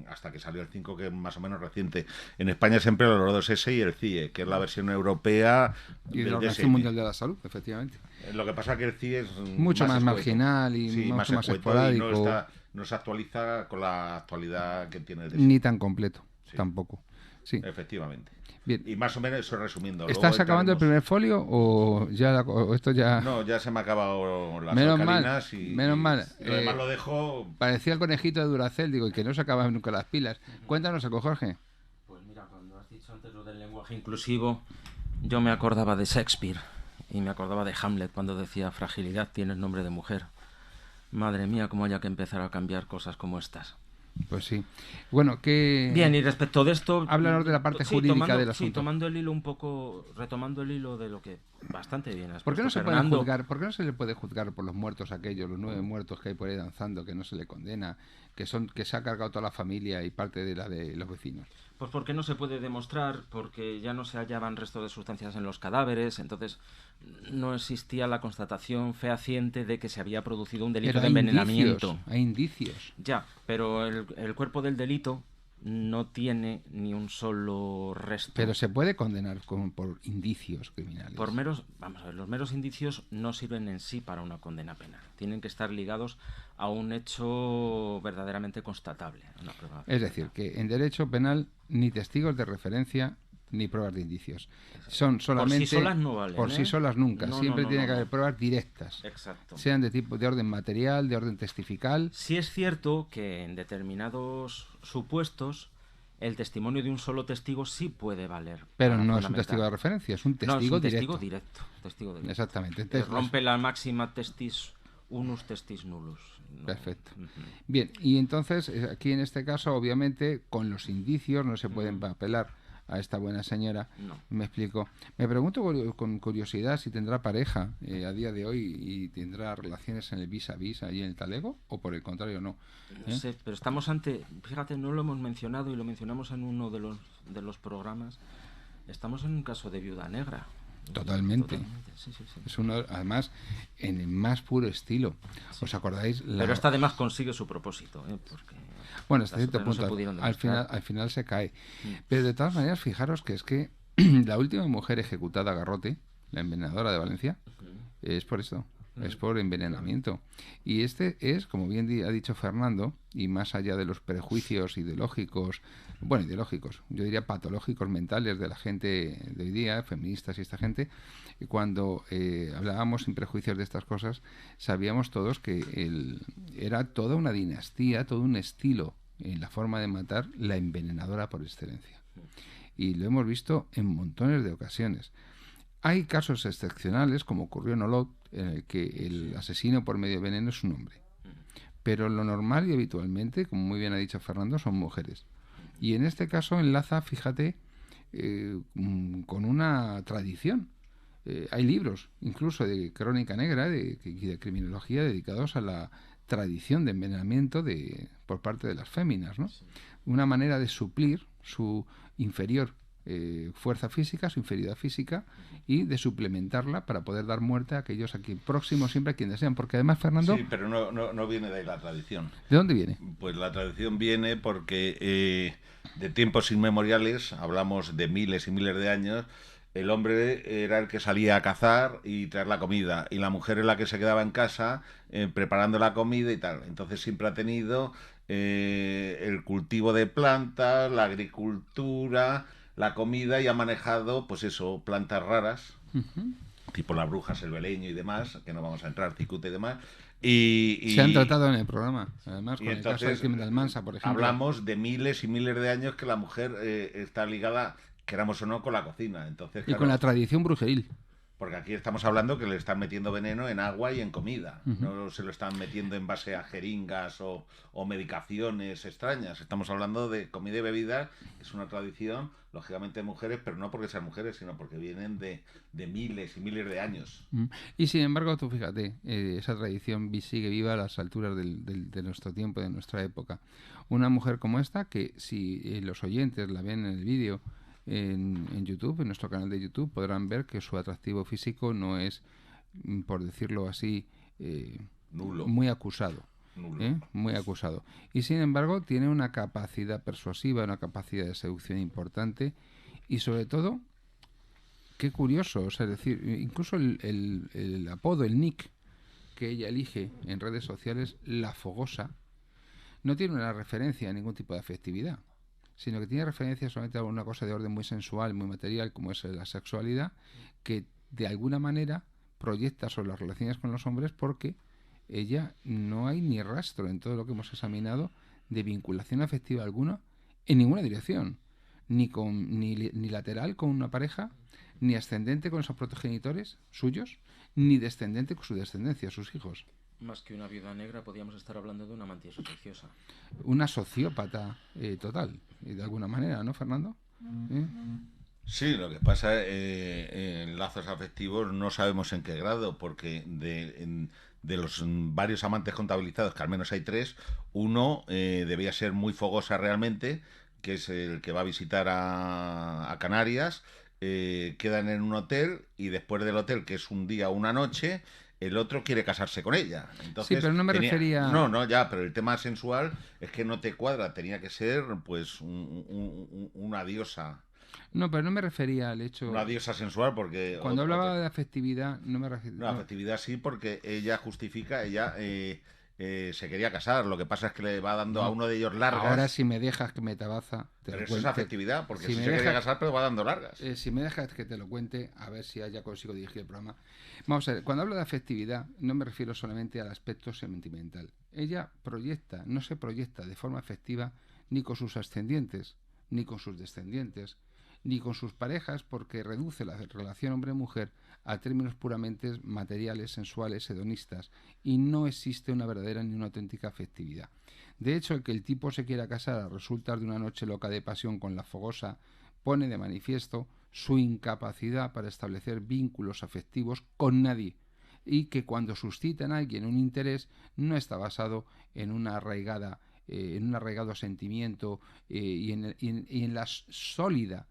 [SPEAKER 7] hasta que salió el 5, que es más o menos reciente. En España siempre el O2S y el CIE, que es la versión europea
[SPEAKER 6] Y de
[SPEAKER 7] del
[SPEAKER 6] la Organización
[SPEAKER 7] DSM.
[SPEAKER 6] Mundial de la Salud, efectivamente.
[SPEAKER 7] Lo que pasa es que el CIE es
[SPEAKER 6] Mucho más
[SPEAKER 7] escueto.
[SPEAKER 6] marginal y
[SPEAKER 7] Sí,
[SPEAKER 6] mucho más
[SPEAKER 7] escueto,
[SPEAKER 6] esporádico.
[SPEAKER 7] y no se actualiza con la actualidad que tiene el DSM.
[SPEAKER 6] Ni tan completo,
[SPEAKER 7] Sí.
[SPEAKER 6] tampoco. Sí.
[SPEAKER 7] Efectivamente.
[SPEAKER 6] Bien.
[SPEAKER 7] Y más o menos eso resumiendo.
[SPEAKER 6] ¿Estás
[SPEAKER 7] Luego
[SPEAKER 6] acabando el primer folio o ya o esto ya...?
[SPEAKER 7] No, ya se me ha acabado las
[SPEAKER 6] Menos mal,
[SPEAKER 7] alcalinas
[SPEAKER 6] menos mal.
[SPEAKER 7] Lo demás lo dejo...
[SPEAKER 6] Parecía el conejito de Duracell, digo, y que no se acaban nunca las pilas. Cuéntanos algo, Jorge.
[SPEAKER 4] Pues mira, cuando has dicho antes lo del lenguaje inclusivo, yo me acordaba de Shakespeare y me acordaba de Hamlet cuando decía fragilidad tiene nombre de mujer. Madre mía, cómo haya que empezar a cambiar cosas como estas.
[SPEAKER 6] Pues sí. Bueno, que...
[SPEAKER 4] Bien, y respecto de esto...
[SPEAKER 6] Háblanos de la parte
[SPEAKER 4] sí,
[SPEAKER 6] jurídica del
[SPEAKER 4] Sí,
[SPEAKER 6] asunto.
[SPEAKER 4] tomando el hilo un poco, retomando el hilo de lo que bastante bien has
[SPEAKER 6] ¿Por qué no
[SPEAKER 4] puesto,
[SPEAKER 6] se puede
[SPEAKER 4] Fernando.
[SPEAKER 6] juzgar? ¿Por qué no se le puede juzgar por los muertos aquellos, los 9 muertos que hay por ahí danzando, que no se le condena, que se ha cargado toda la familia y parte de la de los vecinos?
[SPEAKER 4] Pues porque no se puede demostrar, porque ya no se hallaban restos de sustancias en los cadáveres, entonces no existía la constatación fehaciente de que se había producido un delito
[SPEAKER 6] Pero
[SPEAKER 4] de envenenamiento.
[SPEAKER 6] Hay indicios.
[SPEAKER 4] Ya, pero el cuerpo del delito no tiene ni un solo resto.
[SPEAKER 6] Pero se puede condenar por indicios criminales.
[SPEAKER 4] Vamos a ver, los meros indicios no sirven en sí para una condena penal. Tienen que estar ligados a un hecho verdaderamente constatable. Una prueba
[SPEAKER 6] Es decir, que en derecho penal ni testigos de referencia ni pruebas de indicios. Son solamente...
[SPEAKER 4] Por sí solas no valen.
[SPEAKER 6] Por sí solas nunca.
[SPEAKER 4] No,
[SPEAKER 6] Siempre
[SPEAKER 4] no,
[SPEAKER 6] tiene
[SPEAKER 4] no,
[SPEAKER 6] que haber
[SPEAKER 4] no.
[SPEAKER 6] pruebas directas.
[SPEAKER 4] Exacto.
[SPEAKER 6] Sean de orden material, de orden testifical.
[SPEAKER 4] Sí es cierto que en determinados supuestos el testimonio de un solo testigo sí puede valer.
[SPEAKER 6] Pero
[SPEAKER 4] para
[SPEAKER 6] no es un
[SPEAKER 4] fundamentar.
[SPEAKER 6] testigo de referencia, es un
[SPEAKER 4] No,
[SPEAKER 6] testigo
[SPEAKER 4] es un
[SPEAKER 6] directo.
[SPEAKER 4] testigo directo.
[SPEAKER 6] Exactamente.
[SPEAKER 4] Que
[SPEAKER 6] Entonces,
[SPEAKER 4] rompe la máxima testis unus testis nullus. No.
[SPEAKER 6] Perfecto.
[SPEAKER 4] Ujú.
[SPEAKER 6] Bien, y entonces aquí en este caso, obviamente, con los indicios no se pueden apelar a esta buena señora.
[SPEAKER 4] No.
[SPEAKER 6] Me explico. Me pregunto con curiosidad si tendrá pareja a día de hoy y tendrá relaciones en el vis a vis ahí en el talego o por el contrario no.
[SPEAKER 4] No sé, pero estamos ante, fíjate, no lo hemos mencionado y lo mencionamos en uno de los programas. Estamos en un caso de viuda negra.
[SPEAKER 6] Totalmente.
[SPEAKER 4] Sí, sí, sí.
[SPEAKER 6] Es uno, además, en el más puro estilo. ¿Os acordáis?
[SPEAKER 4] Pero esta además consigue su propósito, porque
[SPEAKER 6] bueno, hasta
[SPEAKER 4] las
[SPEAKER 6] cierto
[SPEAKER 4] otras no se
[SPEAKER 6] punto,
[SPEAKER 4] pudieron
[SPEAKER 6] al
[SPEAKER 4] demostrar.
[SPEAKER 6] final se cae. Pero de todas maneras, fijaros que es que la última mujer ejecutada a garrote, la envenenadora de Valencia, es por esto, es por envenenamiento. Y este es, como bien ha dicho Fernando, y más allá de los prejuicios ideológicos, yo diría patológicos mentales de la gente de hoy día, feministas y esta gente, y cuando hablábamos sin prejuicios de estas cosas, sabíamos todos que era toda una dinastía, todo un estilo en la forma de matar, la envenenadora por excelencia. Y lo hemos visto en montones de ocasiones. Hay casos excepcionales, como ocurrió en Olot, en el que el asesino por medio de veneno es un hombre. Pero lo normal y habitualmente, como muy bien ha dicho Fernando, son mujeres. Y en este caso enlaza, fíjate, con una tradición. Hay libros, incluso de crónica negra y de criminología, dedicados a la tradición de envenenamiento por parte de las féminas, ¿no? Una manera de suplir su inferior fuerza física, su inferioridad física, y de suplementarla para poder dar muerte a aquellos aquí próximos, siempre a quien desean. Porque además, Fernando...
[SPEAKER 7] Sí, pero no viene de ahí la tradición.
[SPEAKER 6] ¿De dónde viene?
[SPEAKER 7] Pues la tradición viene porque de tiempos inmemoriales, hablamos de miles y miles de años, el hombre era el que salía a cazar y traer la comida, y la mujer es la que se quedaba en casa preparando la comida y tal. Entonces siempre ha tenido el cultivo de plantas, la agricultura, la comida, y ha manejado, pues eso, plantas raras, tipo las brujas, el beleño y demás, que no vamos a entrar, cicuta y demás.
[SPEAKER 6] Se han tratado en el programa, además, con el caso
[SPEAKER 7] entonces,
[SPEAKER 6] del crimen de Almansa, por ejemplo.
[SPEAKER 7] Hablamos de miles y miles de años que la mujer está ligada, queramos o no, con la cocina. Entonces,
[SPEAKER 6] Y
[SPEAKER 7] claro,
[SPEAKER 6] con la tradición brujeril.
[SPEAKER 7] Porque aquí estamos hablando que le están metiendo veneno en agua y en comida.
[SPEAKER 6] Ujú.
[SPEAKER 7] No se lo están metiendo en base a jeringas o medicaciones extrañas. Estamos hablando de comida y bebida, que es una tradición, lógicamente, de mujeres, pero no porque sean mujeres, sino porque vienen de miles y miles de años.
[SPEAKER 6] Y sin embargo, tú fíjate, esa tradición sigue viva a las alturas de nuestro tiempo, de nuestra época. Una mujer como esta, que si los oyentes la ven en el vídeo en YouTube, en nuestro canal de YouTube, podrán ver que su atractivo físico no es, por decirlo así,
[SPEAKER 7] Nulo.
[SPEAKER 6] muy acusado.
[SPEAKER 7] Nulo.
[SPEAKER 6] Muy acusado. Y sin embargo, tiene una capacidad persuasiva, una capacidad de seducción importante y sobre todo, qué curioso, o sea, es decir, incluso el apodo, el nick que ella elige en redes sociales, La Fogosa, no tiene una referencia a ningún tipo de afectividad, sino que tiene referencia solamente a una cosa de orden muy sensual, muy material, como es la sexualidad, que de alguna manera proyecta sobre las relaciones con los hombres, porque ella no hay ni rastro en todo lo que hemos examinado de vinculación afectiva alguna en ninguna dirección, ni lateral con una pareja, ni ascendente con esos protogenitores suyos, ni descendente con su descendencia, sus hijos.
[SPEAKER 4] Más que una viuda negra, podríamos estar hablando de una mantilla religiosa.
[SPEAKER 6] Una sociópata total, de alguna manera, ¿no, Fernando?
[SPEAKER 7] Sí, lo que pasa en lazos afectivos no sabemos en qué grado, porque de los varios amantes contabilizados, que al menos hay 3, uno debía ser muy fogosa realmente, que es el que va a visitar a Canarias, quedan en un hotel y después del hotel, que es un día o una noche, el otro quiere casarse con ella. Entonces,
[SPEAKER 6] sí, pero no me refería...
[SPEAKER 7] No, ya, pero el tema sensual es que no te cuadra, tenía que ser pues una diosa.
[SPEAKER 6] No, pero no me refería al hecho...
[SPEAKER 7] Una diosa sensual porque...
[SPEAKER 6] Cuando hablaba de afectividad, no me refería...
[SPEAKER 7] No, afectividad sí, porque ella justifica, ella se quería casar, lo que pasa es que le va dando a uno de ellos largas.
[SPEAKER 6] Ahora si me dejas que me tabaza...
[SPEAKER 7] Pero eso es afectividad, porque
[SPEAKER 6] si
[SPEAKER 7] si
[SPEAKER 6] me
[SPEAKER 7] se quería
[SPEAKER 6] dejas-
[SPEAKER 7] casar, pero va dando largas.
[SPEAKER 6] Si me dejas que te lo cuente, a ver si ya consigo dirigir el programa. Vamos a ver, cuando hablo de afectividad, no me refiero solamente al aspecto sentimental. Ella no se proyecta de forma afectiva ni con sus ascendientes, ni con sus descendientes, ni con sus parejas, porque reduce la relación hombre-mujer a términos puramente materiales, sensuales, hedonistas, y no existe una verdadera ni una auténtica afectividad. De hecho, el que el tipo se quiera casar a resultar de una noche loca de pasión con La Fogosa pone de manifiesto su incapacidad para establecer vínculos afectivos con nadie, y que cuando suscita en alguien un interés no está basado en una arraigada en un arraigado sentimiento y en la sólida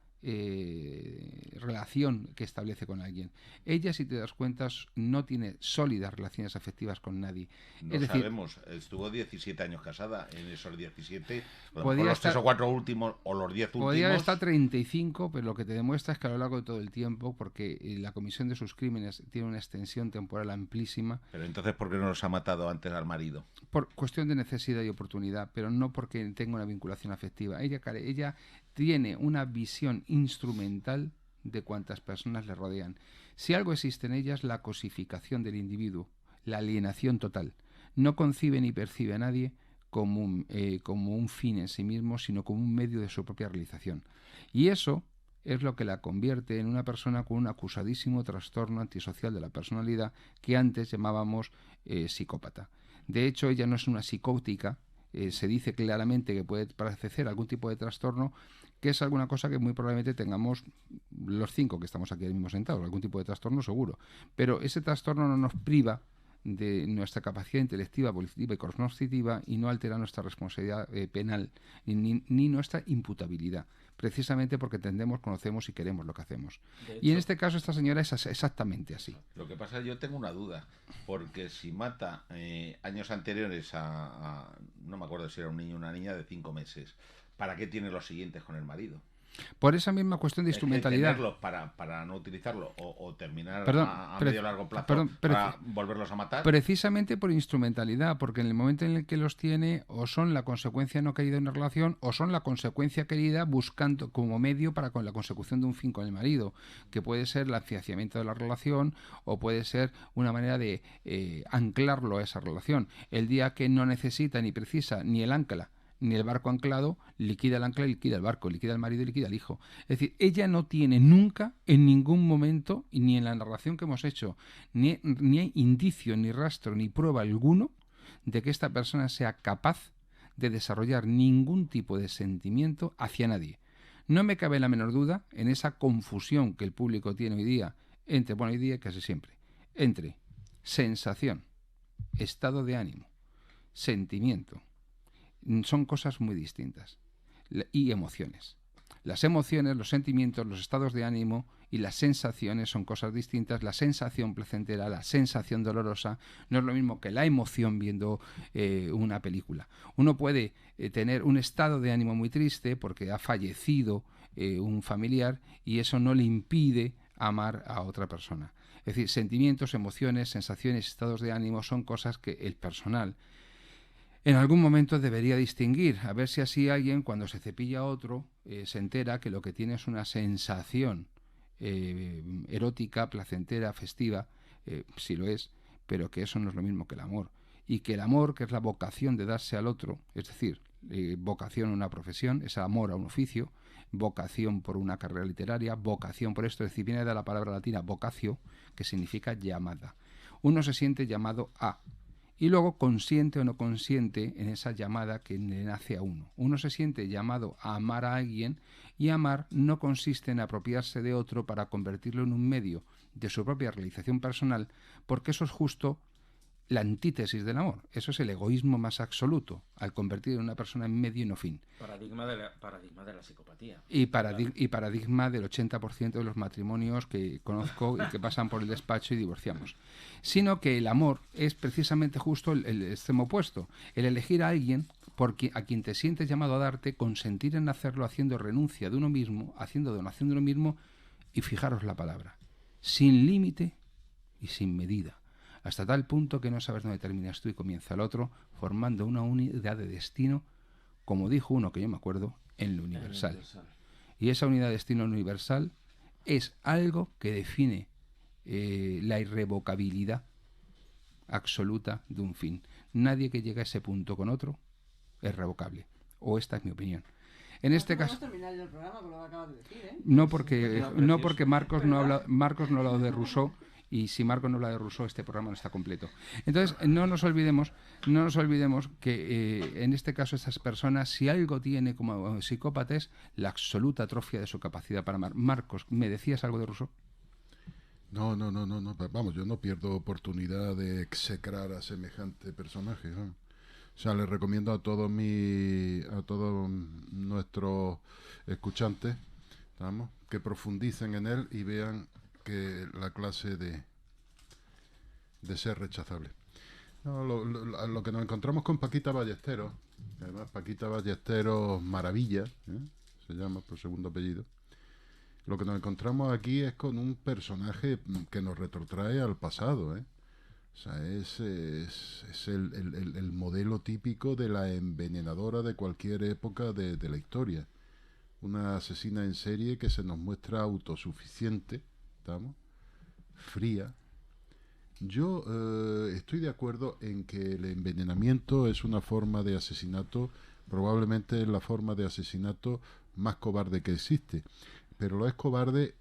[SPEAKER 6] relación que establece con alguien. Ella, si te das cuenta, no tiene sólidas relaciones afectivas con nadie.
[SPEAKER 7] No
[SPEAKER 6] es decir,
[SPEAKER 7] sabemos, estuvo 17 años casada. En esos 17, a lo
[SPEAKER 6] Podía
[SPEAKER 7] mejor los
[SPEAKER 6] estar-
[SPEAKER 7] 3 o 4 últimos, o los 10
[SPEAKER 6] podía haber
[SPEAKER 7] últimos...
[SPEAKER 6] estado 35, pero lo que te demuestra es que a lo largo de todo el tiempo, porque la comisión de sus crímenes tiene una extensión temporal amplísima,
[SPEAKER 7] Pero entonces, ¿por qué no los ha matado antes al marido?
[SPEAKER 6] por cuestión de necesidad y oportunidad, pero no porque tenga una vinculación afectiva. Ella tiene una visión instrumental de cuantas personas le rodean. Si algo existe en ella es la cosificación del individuo, la alienación total. No concibe ni percibe a nadie como un fin en sí mismo, sino como un medio de su propia realización. Y eso es lo que la convierte en una persona con un acusadísimo trastorno antisocial de la personalidad que antes llamábamos psicópata. De hecho, ella no es una psicótica, se dice claramente que puede padecer algún tipo de trastorno, que es alguna cosa que muy probablemente tengamos los 5 que estamos aquí mismo sentados, algún tipo de trastorno seguro. Pero ese trastorno no nos priva de nuestra capacidad intelectiva, volitiva y cognoscitiva y no altera nuestra responsabilidad penal ni nuestra imputabilidad, precisamente porque entendemos, conocemos y queremos lo que hacemos. Y en este caso esta señora es exactamente así.
[SPEAKER 7] Lo que pasa es que yo tengo una duda, porque si mata años anteriores no me acuerdo si era un niño o una niña de 5 meses, ¿para qué tiene los siguientes con el marido?
[SPEAKER 6] Por esa misma cuestión de instrumentalidad.
[SPEAKER 7] Tenerlos para no utilizarlo o terminar
[SPEAKER 6] Perdón,
[SPEAKER 7] a
[SPEAKER 6] pero-
[SPEAKER 7] medio o largo plazo
[SPEAKER 6] perdón, pero-
[SPEAKER 7] para volverlos a matar.
[SPEAKER 6] Precisamente por instrumentalidad, porque en el momento en el que los tiene, o son la consecuencia no querida de una relación, o son la consecuencia querida buscando como medio para con la consecución de un fin con el marido, que puede ser el afianzamiento de la relación, o puede ser una manera de anclarlo a esa relación. El día que no necesita ni precisa ni el ancla, ni el barco anclado, liquida el ancla y liquida el barco, liquida el marido y liquida el hijo. Es decir, ella no tiene nunca, en ningún momento, ni en la narración que hemos hecho, ni hay indicio, ni rastro, ni prueba alguno de que esta persona sea capaz de desarrollar ningún tipo de sentimiento hacia nadie. No me cabe la menor duda en esa confusión que el público tiene hoy día, hoy día casi siempre, entre sensación, estado de ánimo, sentimiento. Son cosas muy distintas. Y emociones. Las emociones, los sentimientos, los estados de ánimo y las sensaciones son cosas distintas. La sensación placentera, la sensación dolorosa, no es lo mismo que la emoción viendo una película. Uno puede tener un estado de ánimo muy triste porque ha fallecido un familiar y eso no le impide amar a otra persona. Es decir, sentimientos, emociones, sensaciones, estados de ánimo son cosas que el personal en algún momento debería distinguir, a ver si así alguien cuando se cepilla a otro se entera que lo que tiene es una sensación erótica, placentera, festiva, si lo es, pero que eso no es lo mismo que el amor. Y que el amor, que es la vocación de darse al otro, es decir, vocación a una profesión, es amor a un oficio, vocación por una carrera literaria, vocación por esto, es decir, viene de la palabra latina vocatio, que significa llamada. Uno se siente llamado a, y luego consciente o no consciente en esa llamada que le nace a uno. Uno se siente llamado a amar a alguien y amar no consiste en apropiarse de otro para convertirlo en un medio de su propia realización personal, porque eso es justo la antítesis del amor. Eso es el egoísmo más absoluto, al convertir a una persona en medio y no fin.
[SPEAKER 4] Paradigma de la psicopatía.
[SPEAKER 6] Y paradigma del 80% de los matrimonios que conozco y que pasan por el despacho y divorciamos. Sino que el amor es precisamente justo el extremo opuesto. El elegir a alguien a quien te sientes llamado a darte, consentir en hacerlo haciendo renuncia de uno mismo, haciendo donación de uno mismo, y fijaros la palabra, sin límite y sin medida, hasta tal punto que no sabes dónde terminas tú y comienza el otro, formando una unidad de destino, como dijo uno que yo me acuerdo, en lo universal. Y esa unidad de destino universal es algo que define la irrevocabilidad absoluta de un fin. Nadie que llegue a ese punto con otro es revocable. O esta es mi opinión. En este caso, no porque Marcos no ha hablado de Rousseau, y si Marcos no habla de Rousseau, este programa no está completo. Entonces, no nos olvidemos que en este caso estas personas, si algo tiene como psicópatas, la absoluta atrofia de su capacidad para amar. Marcos, ¿me decías algo de Rousseau?
[SPEAKER 5] No. Vamos, yo no pierdo oportunidad de execrar a semejante personaje, ¿no? O sea, les recomiendo a todos nuestros escuchantes, ¿vamos?, que profundicen en él y vean que la clase de ser rechazable. No, lo que nos encontramos con Paquita Ballesteros, además Paquita Ballesteros Maravilla, se llama por segundo apellido, lo que nos encontramos aquí es con un personaje que nos retrotrae al pasado, O sea, es el modelo típico de la envenenadora de cualquier época de la historia. Una asesina en serie que se nos muestra autosuficiente, ¿estamos?, fría. Yo estoy de acuerdo en que el envenenamiento es una forma de asesinato, probablemente la forma de asesinato más cobarde que existe, pero lo es cobarde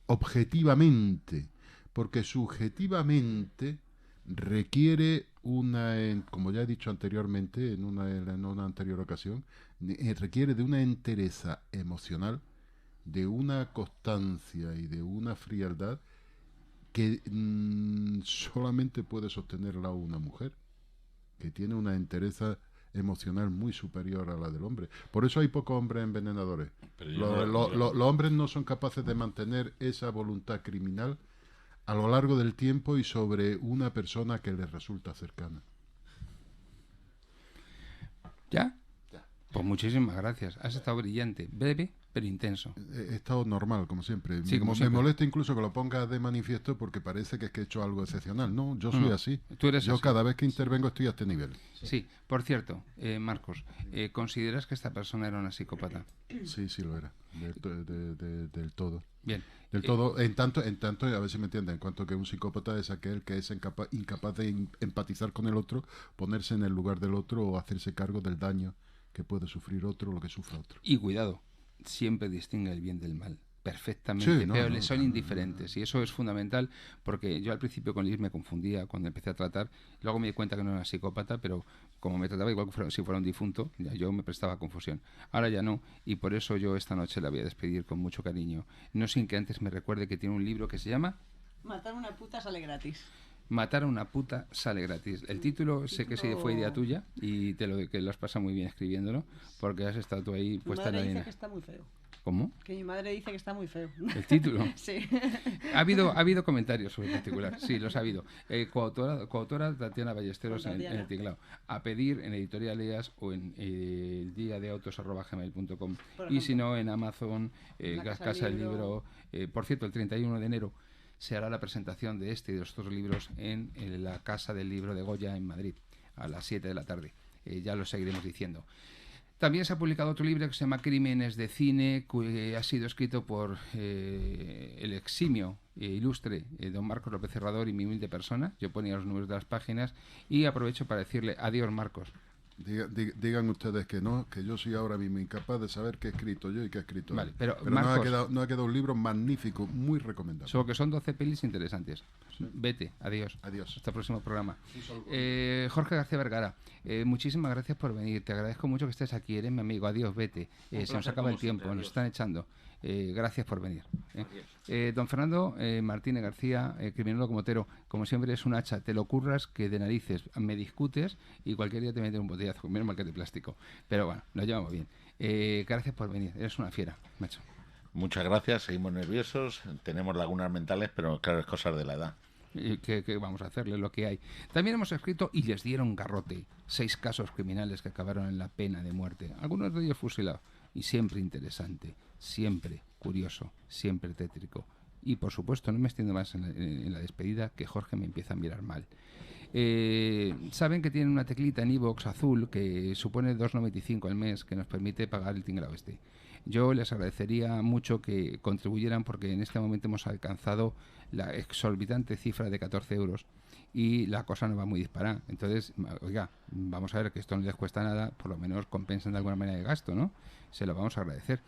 [SPEAKER 5] objetivamente, porque subjetivamente requiere como ya he dicho anteriormente en una anterior ocasión, requiere de una entereza emocional, de una constancia y de una frialdad que solamente puede sostenerla una mujer, que tiene una entereza emocional muy superior a la del hombre. Por eso hay pocos hombres envenenadores. Los hombres no son capaces de mantener esa voluntad criminal a lo largo del tiempo y sobre una persona que les resulta cercana.
[SPEAKER 6] ¿Ya? Pues muchísimas gracias. Has estado brillante, breve, pero intenso.
[SPEAKER 5] He estado normal, como siempre.
[SPEAKER 6] Sí, como
[SPEAKER 5] me
[SPEAKER 6] siempre.
[SPEAKER 5] molesta incluso que lo pongas de manifiesto porque parece que he hecho algo excepcional. No, yo soy así.
[SPEAKER 6] Tú eres
[SPEAKER 5] yo
[SPEAKER 6] así.
[SPEAKER 5] Cada vez que intervengo estoy a este nivel.
[SPEAKER 6] Sí, por cierto, Marcos, ¿consideras que esta persona era una psicópata?
[SPEAKER 5] Sí, lo era. Del todo.
[SPEAKER 6] Bien,
[SPEAKER 5] Del todo, en tanto, a ver si me entienden, en cuanto que un psicópata es aquel que es incapaz de empatizar con el otro, ponerse en el lugar del otro o hacerse cargo del daño que puede sufrir otro o lo que sufra otro.
[SPEAKER 6] Y cuidado, siempre distingue el bien del mal. Perfectamente,
[SPEAKER 5] Sí,
[SPEAKER 6] pero le son indiferentes y eso es fundamental porque yo al principio con Liz me confundía cuando empecé a tratar, luego me di cuenta que no era psicópata, pero como me trataba igual que si fuera un difunto, ya yo me prestaba a confusión. Ahora ya no, y por eso yo esta noche la voy a despedir con mucho cariño, no sin que antes me recuerde que tiene un libro que se llama
[SPEAKER 3] Matar una puta sale gratis.
[SPEAKER 6] Matar a una puta sale gratis. El título sé que sí fue idea tuya y te lo has pasado muy bien escribiéndolo porque has estado tú ahí puesta en la
[SPEAKER 3] Dice
[SPEAKER 6] arena.
[SPEAKER 3] que está muy feo.
[SPEAKER 6] ¿Cómo?
[SPEAKER 3] Que mi madre dice que está muy feo.
[SPEAKER 6] ¿El título?
[SPEAKER 3] Sí.
[SPEAKER 6] Ha habido comentarios sobre el particular, sí, los ha habido. Coautora Tatiana Ballesteros en el tinglao. A pedir en Editorial EAS o en el diadeautos@gmail.com y si no en Amazon, Casa del Libro. Por cierto, el 31 de enero se hará la presentación de este y de los otros libros en la Casa del Libro de Goya en Madrid a las 7 de la tarde. Ya lo seguiremos diciendo. También se ha publicado otro libro que se llama Crímenes de Cine, que ha sido escrito por el eximio ilustre don Marcos López Herrador y mi humilde persona. Yo ponía los números de las páginas y aprovecho para decirle adiós, Marcos.
[SPEAKER 5] Digan ustedes que no, que yo soy ahora mismo incapaz de saber qué he escrito yo y qué he escrito
[SPEAKER 6] vale,
[SPEAKER 5] él.
[SPEAKER 6] pero
[SPEAKER 5] Marcos,
[SPEAKER 6] no
[SPEAKER 5] ha quedado un libro magnífico, muy recomendable.
[SPEAKER 6] Solo que son 12 pelis interesantes. Vete, adiós.
[SPEAKER 5] Adiós.
[SPEAKER 6] Hasta el próximo programa. Jorge García Vergara, muchísimas gracias por venir. Te agradezco mucho que estés aquí. Eres mi amigo. Adiós, vete. Se nos acaba el tiempo, nos están echando. Gracias por venir. Don Fernando Martínez García, criminólogo motero, como siempre es un hacha, te lo curras que de narices me discutes y cualquier día te metes un botellazo, menos mal que es de plástico. Pero bueno, lo llevamos bien. Gracias por venir, eres una fiera, macho.
[SPEAKER 7] Muchas gracias, seguimos nerviosos, tenemos lagunas mentales, pero claro, es cosas de la edad.
[SPEAKER 6] ¿Qué vamos a hacerle? Lo que hay. También hemos escrito y les dieron garrote. 6 casos criminales que acabaron en la pena de muerte. Algunos de ellos fusilados. Y siempre interesante, siempre curioso, siempre tétrico. Y por supuesto, no me extiendo más en la despedida, que Jorge me empieza a mirar mal. Saben que tienen una teclita en iVoox azul que supone 2,95 al mes, que nos permite pagar el tinglao este. Yo les agradecería mucho que contribuyeran porque en este momento hemos alcanzado la exorbitante cifra de 14 euros y la cosa no va muy disparada. Entonces, oiga, vamos a ver que esto no les cuesta nada, por lo menos compensan de alguna manera el gasto, ¿no? Se lo vamos a agradecer.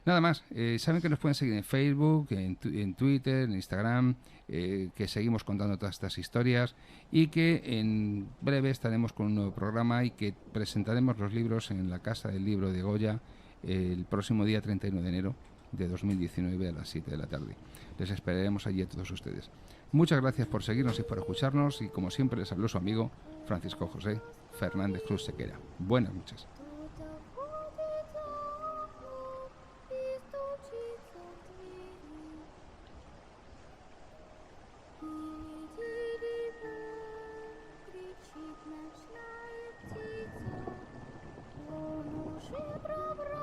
[SPEAKER 6] Nada más, saben que nos pueden seguir en Facebook, en Twitter, en Instagram, que seguimos contando todas estas historias y que en breve estaremos con un nuevo programa y que presentaremos los libros en la Casa del Libro de Goya el próximo día 31 de enero de 2019 a las 7 de la tarde. Les esperaremos allí a todos ustedes. Muchas gracias por seguirnos y por escucharnos y como siempre les habló su amigo Francisco José Fernández Cruz Sequera. Buenas noches.
[SPEAKER 8] Уже пробрал.